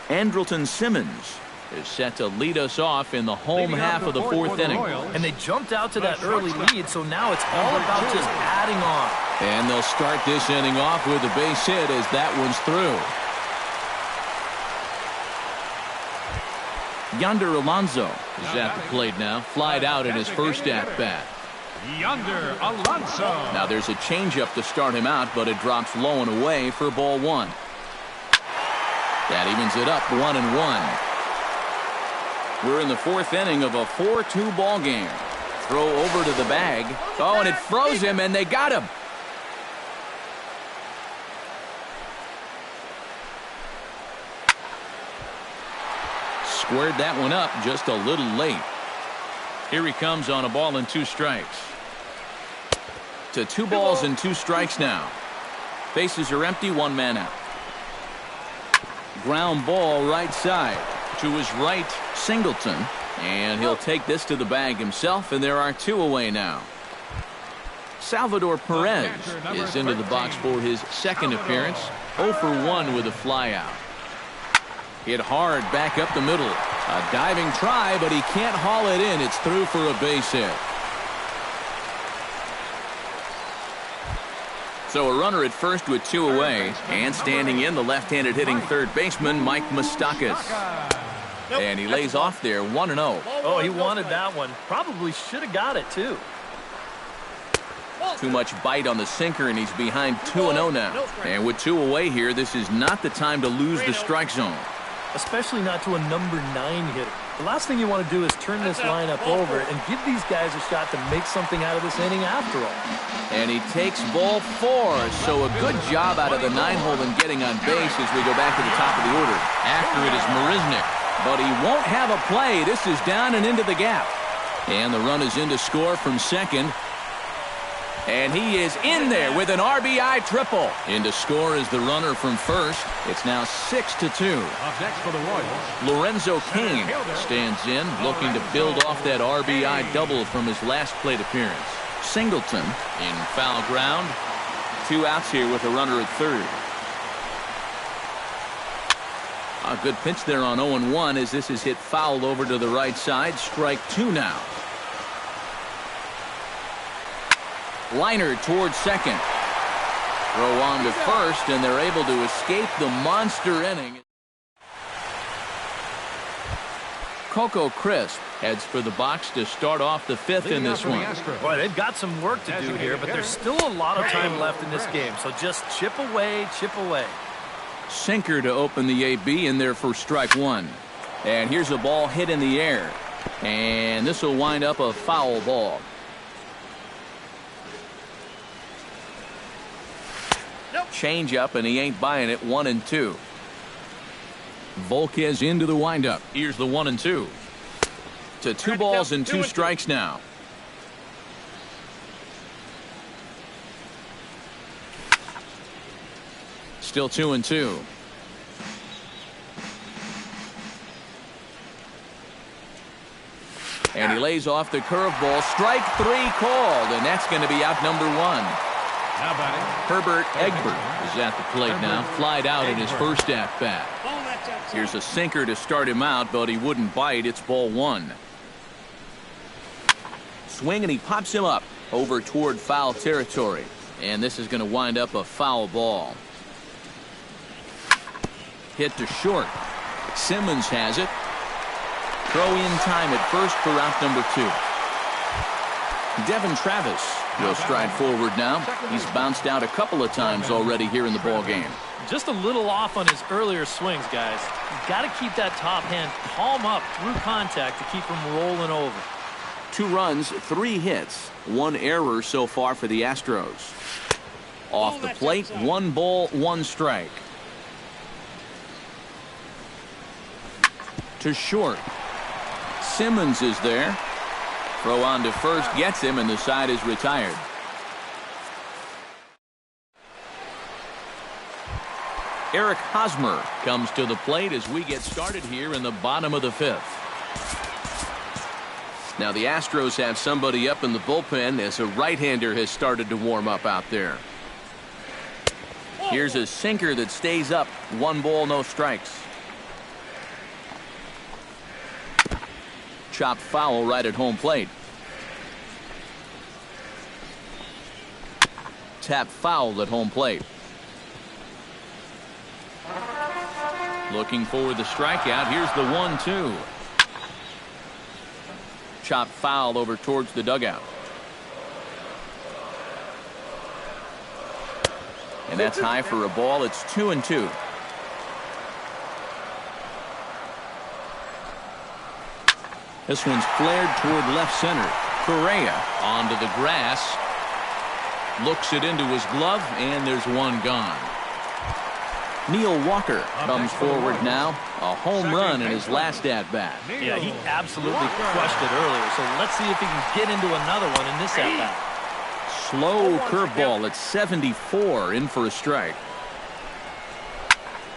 Andrelton Simmons is set to lead us off in the home half of the 4th inning. And they jumped out to that early lead, so now it's all about just adding on. And they'll start this inning off with a base hit as that one's through. Yonder Alonso is at the plate now. Flied out in his first at-bat. Yonder Alonso. Now there's a changeup to start him out, but it drops low and away for ball 1. That evens it up 1-1. We're in the 4th inning of a 4-2 ball game. Throw over to the bag. And it froze him, and they got him. Squared that one up just a little late. Here he comes on a ball and 2 strikes. To 2 balls and 2 strikes now. Bases are empty, 1 man out. Ground ball right side to his right, Singleton, and he'll take this to the bag himself, and there are 2 away now. Salvador Perez is into the box for his 2nd appearance. 0 for 1 with a flyout. Hit hard back up the middle. A diving try, but he can't haul it in. It's through for a base hit. So a runner at first with 2 away, and standing in the left-handed hitting 3rd baseman, Mike Moustakas. And he lays off there 1-0. Oh, he wanted that one. Probably should have got it, too. Too much bite on the sinker, and he's behind 2-0 now. And with 2 away here, this is not the time to lose the strike zone. Especially not to a number 9 hitter. The last thing you want to do is turn this lineup over and give these guys a shot to make something out of this inning after all. And he takes ball 4, so a good job out of the 9-hole in getting on base as we go back to the top of the order. After it is Marisnick, but he won't have a play. This is down and into the gap. And the run is in to score from 2nd. And he is in there with an RBI triple. In to score is the runner from 1st. It's now 6-2. Up next for the Royals, Lorenzo Cain stands in, looking to build off that RBI double from his last plate appearance. Singleton in foul ground. 2 outs here with a runner at 3rd. A good pitch there on 0-1 as this is hit foul over to the right side. Strike 2 now. Liner towards 2nd. Throw on to 1st, and they're able to escape the monster inning. Coco Crisp heads for the box to start off the 5th in this one. Boy, they've got some work to do here, but there's still a lot of time left in this game, so just chip away, chip away. Sinker to open the AB in there for strike 1. And here's a ball hit in the air. And this will wind up a foul ball. Change up, and he ain't buying it. 1-2. Volquez into the windup. Here's the 1-2. To 2 balls and 2 strikes now. Still 2-2. And he lays off the curveball. Strike 3 called, and that's going to be out number 1. Herbert Egbert is at the plate now. Flied out in his first at-bat. Here's a sinker to start him out, but he wouldn't bite. It's ball 1. Swing, and he pops him up over toward foul territory. And this is going to wind up a foul ball. Hit to short. Simmons has it. Throw in time at first for out number 2. Devin Travis will stride forward now. He's bounced out a couple of times already here in the ball game. Just a little off on his earlier swings, guys. You've got to keep that top hand palm up through contact to keep him rolling over. 2 runs, 3 hits, 1 error so far for the Astros. Off the plate, 1 ball, 1 strike. To short. Simmons is there. Throw on to first, gets him, and the side is retired. Eric Hosmer comes to the plate as we get started here in the bottom of the 5th. Now the Astros have somebody up in the bullpen as a right-hander has started to warm up out there. Here's a sinker that stays up. 1 ball, no strikes. Chopped foul right at home plate. Tap foul at home plate. Looking for the strikeout. Here's the 1-2. Chopped foul over towards the dugout. And that's high for a ball. It's 2-2. This one's flared toward left center. Correa onto the grass. Looks it into his glove, and there's 1 gone. Neil Walker comes forward now. A home run in his last at-bat. Yeah, he absolutely crushed it earlier, so let's see if he can get into another one in this at-bat. Slow curveball at 74, in for a strike.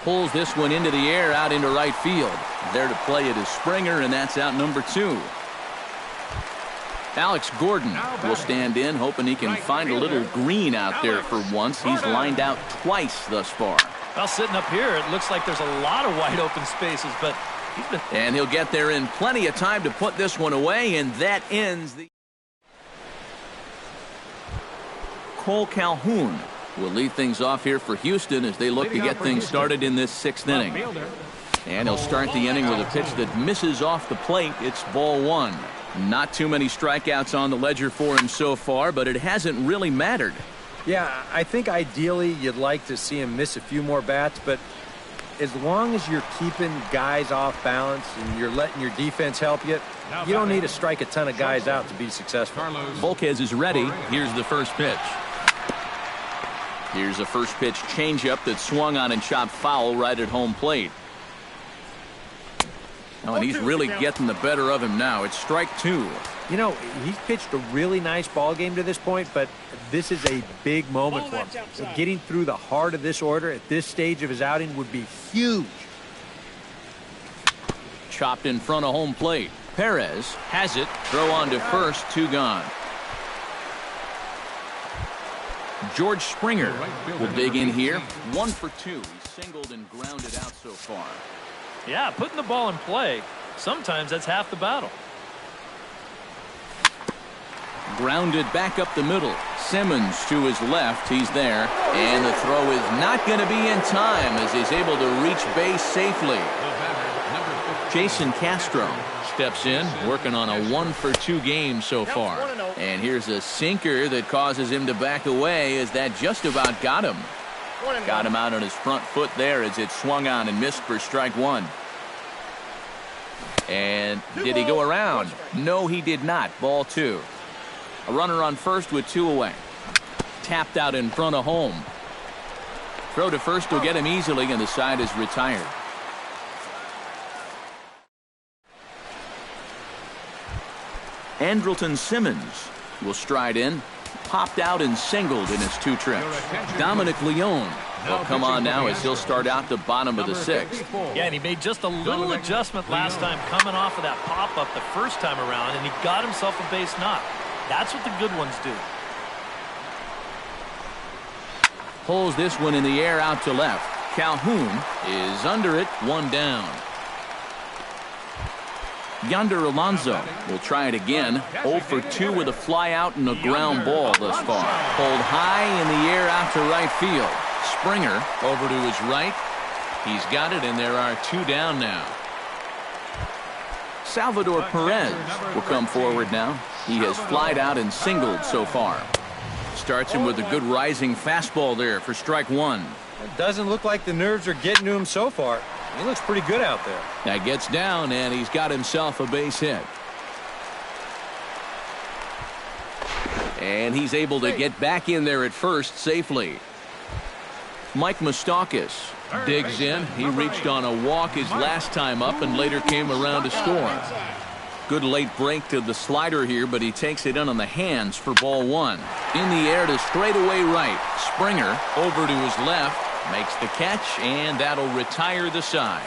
Pulls this one into the air, out into right field. There to play it is Springer, and that's out number 2. Alex Gordon will stand in, hoping he can find a little green out there for once. He's lined out twice thus far. Well, sitting up here, it looks like there's a lot of wide open spaces, but he's been... And he'll get there in plenty of time to put this one away, and that ends the... Cole Calhoun will lead things off here for Houston as they look to get things started in this 6th inning. And he'll start the inning with a pitch that misses off the plate. It's ball 1. Not too many strikeouts on the ledger for him so far, but it hasn't really mattered. Yeah, I think ideally you'd like to see him miss a few more bats, but as long as you're keeping guys off balance and you're letting your defense help you, you don't need to strike a ton of guys out to be successful. Volquez is ready. Here's the first pitch. Here's a first pitch changeup that swung on and chopped foul right at home plate. Oh, and he's really getting the better of him now. It's strike 2. You know, he's pitched a really nice ball game to this point, but this is a big moment for him. So getting through the heart of this order at this stage of his outing would be huge. Chopped in front of home plate. Perez has it. Throw on to first. 2 gone. George Springer will dig in here. 1 for 2. He's singled and grounded out so far. Yeah, putting the ball in play, sometimes that's half the battle. Grounded back up the middle. Simmons to his left. He's there. And the throw is not going to be in time as he's able to reach base safely. Jason Castro steps in, working on a 1 for 2 game so far. And here's a sinker that causes him to back away as that just about got him. Got him out on his front foot there as it swung on and missed for strike 1. And did he go around? No, he did not. Ball 2. A runner on first with 2 away. Tapped out in front of home. Throw to first will get him easily, and the side is retired. Andrelton Simmons will stride in. Popped out and singled in his 2 trips. Dominic Leone will come on now as he'll start out the bottom of the 6th. Yeah, and he made just a little adjustment last time coming off of that pop-up the first time around, and he got himself a base knock. That's what the good ones do. Pulls this one in the air out to left. Calhoun is under it. 1 down. Yonder Alonso will try it again. 0 for 2 with a fly out and a ground ball thus far. Pulled high in the air out to right field. Springer over to his right. He's got it, and there are 2 down now. Salvador Perez will come forward now. He has flied out and singled so far. Starts him with a good rising fastball there for strike 1. It doesn't look like the nerves are getting to him so far. He looks pretty good out there. That gets down, and he's got himself a base hit. And he's able to get back in there at first safely. Mike Moustakas digs in. He reached on a walk his last time up and later came around to score. Good late break to the slider here, but he takes it in on the hands for ball 1. In the air to straightaway right. Springer over to his left. Makes the catch, and that'll retire the side.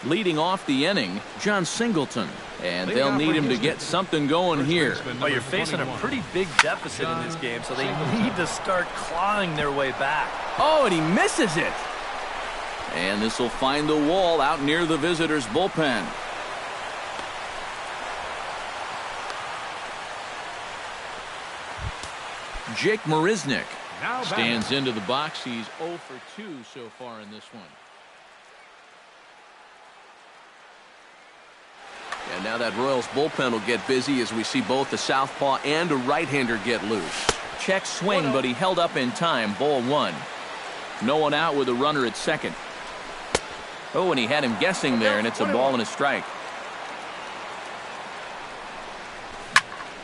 Leading off the inning, John Singleton. And they'll need him to get something going here. Well, you're facing a pretty big deficit in this game, so they need to start clawing their way back. Oh, and he misses it. And this will find the wall out near the visitors' bullpen. Jake Marisnick stands into the box. He's 0 for 2 so far in this one. And now that Royals bullpen will get busy as we see both a southpaw and a right-hander get loose. Check swing, but he held up in time. Ball 1. No one out with a runner at second. Oh, and he had him guessing there, and it's a ball and a strike.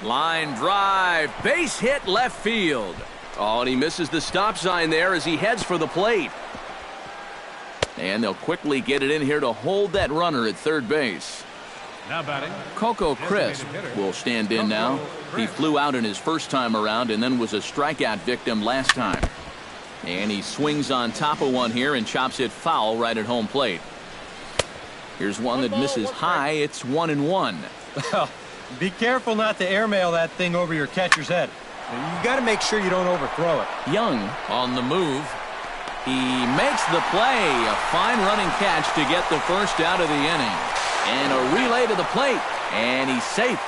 Line drive, base hit left field. Oh, and he misses the stop sign there as he heads for the plate. And they'll quickly get it in here to hold that runner at third base. Now batting, Coco Crisp will stand in now. He flew out in his first time around and then was a strikeout victim last time. And he swings on top of one here and chops it foul right at home plate. Here's one that misses high. It's 1-1. Well, be careful not to airmail that thing over your catcher's head. You got to make sure you don't overthrow it. Young on the move. He makes the play. A fine running catch to get the first out of the inning. And a relay to the plate. And he's safe.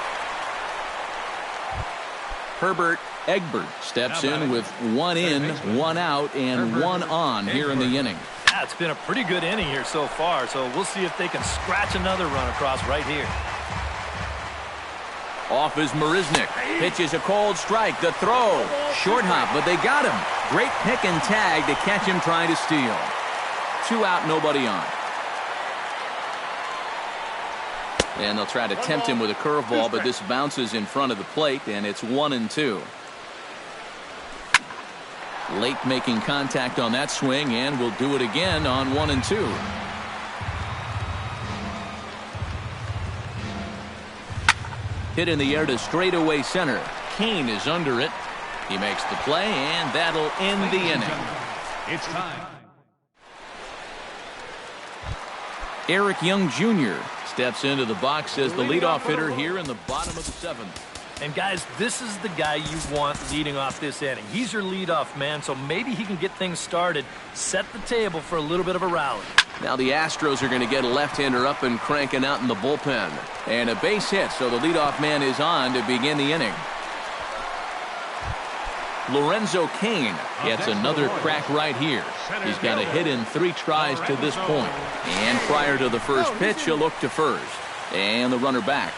Herbert Egbert steps in with 1 in, 1 out, and 1 on here in the inning. Yeah, it's been a pretty good inning here so far, so we'll see if they can scratch another run across right here. Off is Marisnik. Pitches a cold strike. The throw. Short hop, but they got him. Great pick and tag to catch him trying to steal. 2 out, nobody on. And they'll try to tempt him with a curveball, but this bounces in front of the plate, and it's 1-2. Late making contact on that swing, and will do it again on 1-2. Hit in the air to straightaway center. Kane is under it. He makes the play, and that'll end the inning. it's time. Eric Young Jr. steps into the box as the leadoff hitter here in the bottom of the 7th. And guys, this is the guy you want leading off this inning. He's your leadoff man, so maybe he can get things started, set the table for a little bit of a rally. Now the Astros are going to get a left-hander up and cranking out in the bullpen. And a base hit, so the leadoff man is on to begin the inning. Lorenzo Cain gets another crack right here. He's got a hit in 3 tries to this point. And prior to the first pitch, he'll look to first. And the runner back.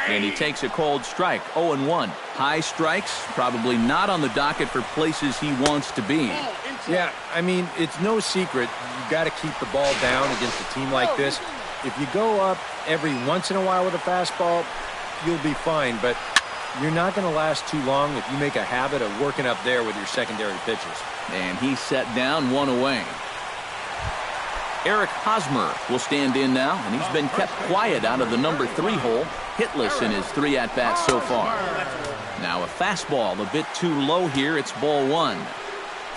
And he takes a cold strike, 0-1. High strikes, probably not on the docket for places he wants to be. Yeah, I mean, it's no secret. You got to keep the ball down against a team like this. If you go up every once in a while with a fastball, you'll be fine. But you're not going to last too long if you make a habit of working up there with your secondary pitches. And he's set down, 1 away. Eric Hosmer will stand in now, and he's been kept quiet out of the number 3 hole, hitless in his 3 at-bats so far. Now a fastball a bit too low here. It's ball 1.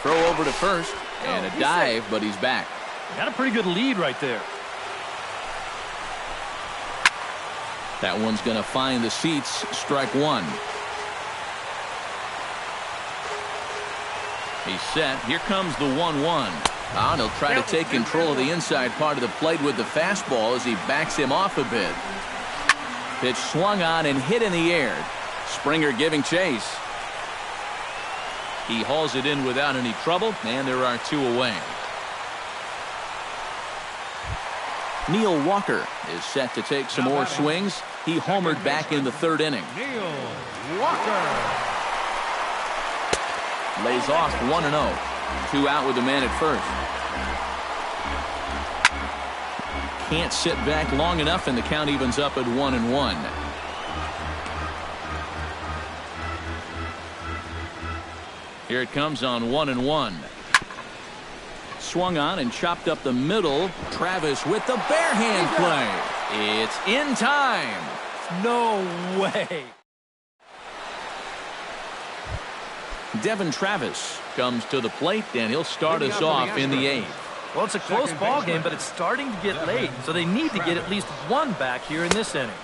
Throw over to first, and a dive, but he's back. Got a pretty good lead right there. That one's going to find the seats. Strike 1. He's set. Here comes the 1-1. And he'll try to take control of the inside part of the plate with the fastball as he backs him off a bit. Pitch swung on and hit in the air. Springer giving chase. He hauls it in without any trouble, and there are 2 away. Neil Walker is set to take some more swings. He homered back in the 3rd inning. Neil Walker. Lays off 1-0. 2 out with the man at first. Can't sit back long enough, and the count evens up at 1-1. Here it comes on 1-1. Swung on and chopped up the middle. Travis with the bare hand play. It's in time. No way. Devin Travis comes to the plate, and he'll start us off in the 8th. Well, it's a close ball game, but it's starting to get late, so they need to get at least 1 back here in this inning.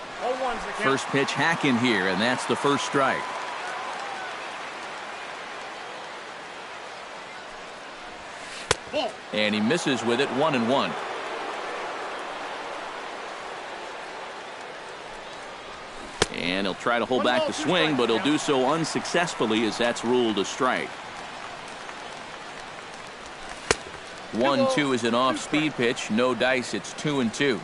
First pitch hack in here, and that's the first strike. And he misses with it, 1-1. And he'll try to hold back the swing, but he'll do so unsuccessfully as that's ruled a strike. 1-2 is an off-speed pitch. No dice. It's 2-2.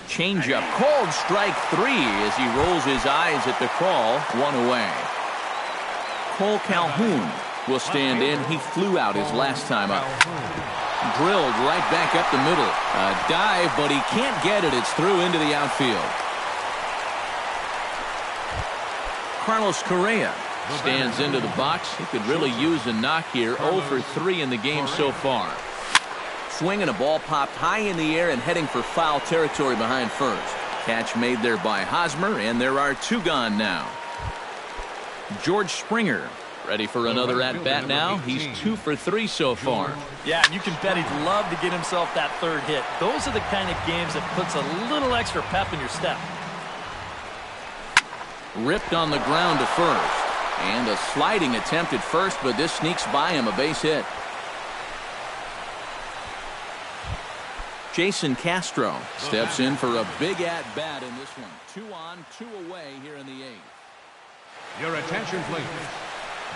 Changeup. Called strike 3 as he rolls his eyes at the call. 1 away. Cole Calhoun will stand in. He flew out his last time up. Drilled right back up the middle. A dive, but he can't get it. It's through into the outfield. Carlos Correa stands into the box. He could really use a knock here. 0 for 3 in the game so far. Swinging, a ball popped high in the air and heading for foul territory behind first. Catch made there by Hosmer, and there are 2 gone now. George Springer ready for another at-bat now. He's 2 for 3 so far. Yeah, and you can bet he'd love to get himself that 3rd hit. Those are the kind of games that puts a little extra pep in your step. Ripped on the ground to first. And a sliding attempt at first, but this sneaks by him, a base hit. Jason Castro steps in for a big at-bat in this one. 2 on, 2 away here in the 8th. Your attention, please.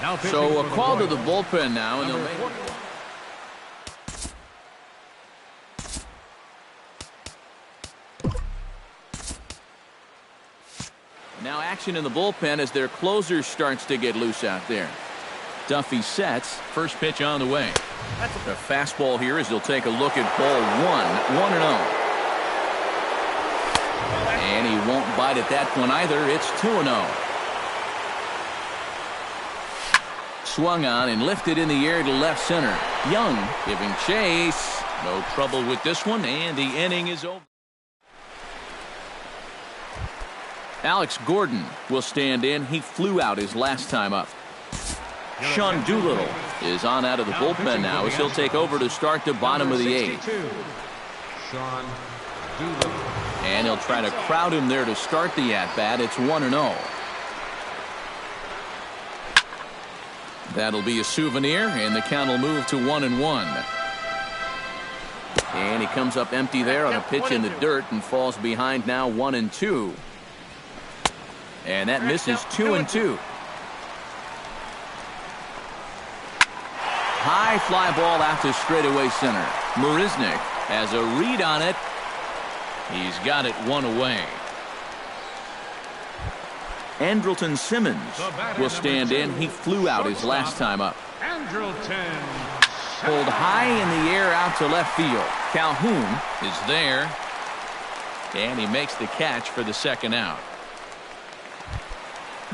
Now so a call to the bullpen now, and they'll make now action in the bullpen as their closer starts to get loose out there. Duffy sets. First pitch on the way. The fastball here as they'll take a look at ball 1. 1-0. And he won't bite at that one either. It's 2-0. Swung on and lifted in the air to left center. Young giving chase. No trouble with this one, and the inning is over. Alex Gordon will stand in. He flew out his last time up. Sean Doolittle is on out of the bullpen now as he'll take over to start the bottom of the 8th. Sean Doolittle. And he'll try to crowd him there to start the at-bat. It's 1-0. That'll be a souvenir, and the count will move to 1-1. And he comes up empty there on a pitch in the dirt and falls behind now 1-2. And that misses 2-2. High fly ball out to straightaway center. Marisnick has a read on it. He's got it 1 away. Andrelton Simmons will stand in. He flew out his last time up. Andrelton. Pulled high in the air out to left field. Calhoun is there. And he makes the catch for the 2nd out.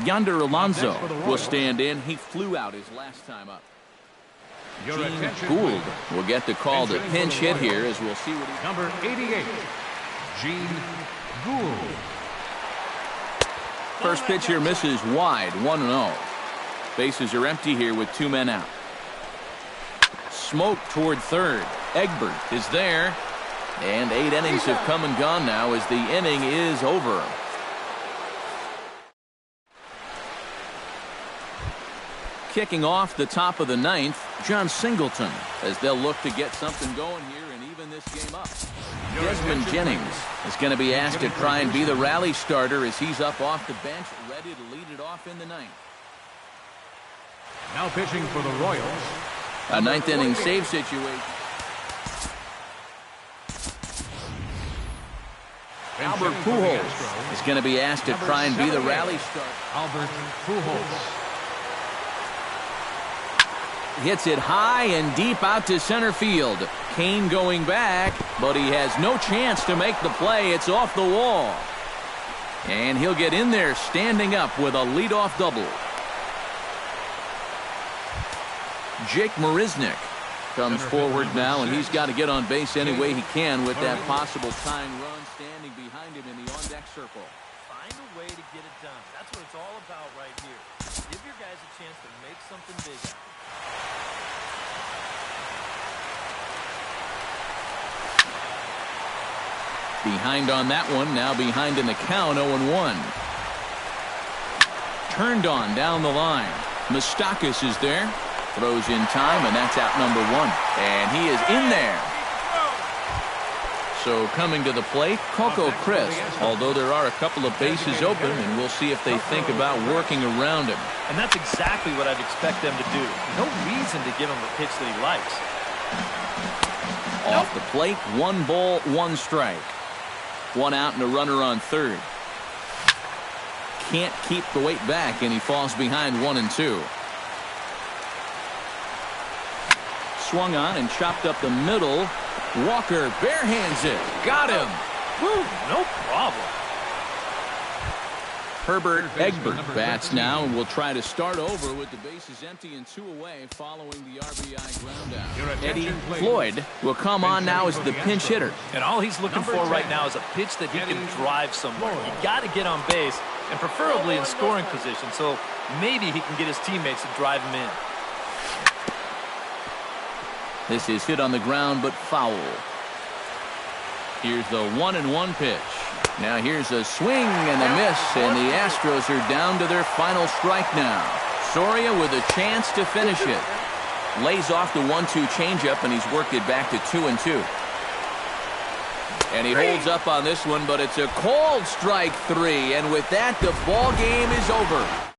Yonder Alonso will stand in. He flew out his last time up. Gene Gould will get the call to pinch hit here as we'll see what he... Number 88, Gene Gould. First pitch here misses wide, 1-0. Bases are empty here with 2 men out. Smoke toward third. Egbert is there. And 8 innings have come and gone now as the inning is over. Kicking off the top of the 9th, John Singleton, as they'll look to get something going here and even this game up. Desmond Jennings is going to be asked to try and be the rally starter as he's up off the bench, ready to lead it off in the 9th. Now pitching for the Royals. A 9th inning save situation. Albert Pujols is going to be asked to try and be the rally starter. Albert Pujols. Hits it high and deep out to center field. Kane going back, but he has no chance to make the play. It's off the wall. And he'll get in there standing up with a leadoff double. Jake Marisnick comes forward now, and he's got to get on base any way he can with that possible tying run standing behind him in the on-deck circle. Find a way to get it done. That's what it's all about right here. Give your guys a chance to make something big out of it. Behind on that one, now behind in the count, 0-1. Turned on down the line. Moustakas is there. Throws in time, and that's out number 1. And he is in there. So coming to the plate, Coco Crisp, although there are a couple of bases open, and we'll see if they think about working around him. And that's exactly what I'd expect them to do. No reason to give him a pitch that he likes. Off the plate, 1 ball, 1 strike. 1 out and a runner on third. Can't keep the weight back, and he falls behind 1-2. swung on and chopped up the middle. Walker barehands it. Got him. Woo, no problem. Herbert Egbert bats now and will try to start over with the bases empty and 2 away following the RBI ground out. Eddie Floyd will come on now as the pinch hitter. And all he's looking for right now is a pitch that he can drive somewhere. You got to get on base, and preferably in scoring position, so maybe he can get his teammates to drive him in. This is hit on the ground, but foul. Here's the 1-1 pitch. Now here's a swing and a miss, and the Astros are down to their final strike now. Soria with a chance to finish it. Lays off the 1-2 changeup, and he's worked it back to 2-2. And he holds up on this one, but it's a cold strike 3, and with that, the ball game is over.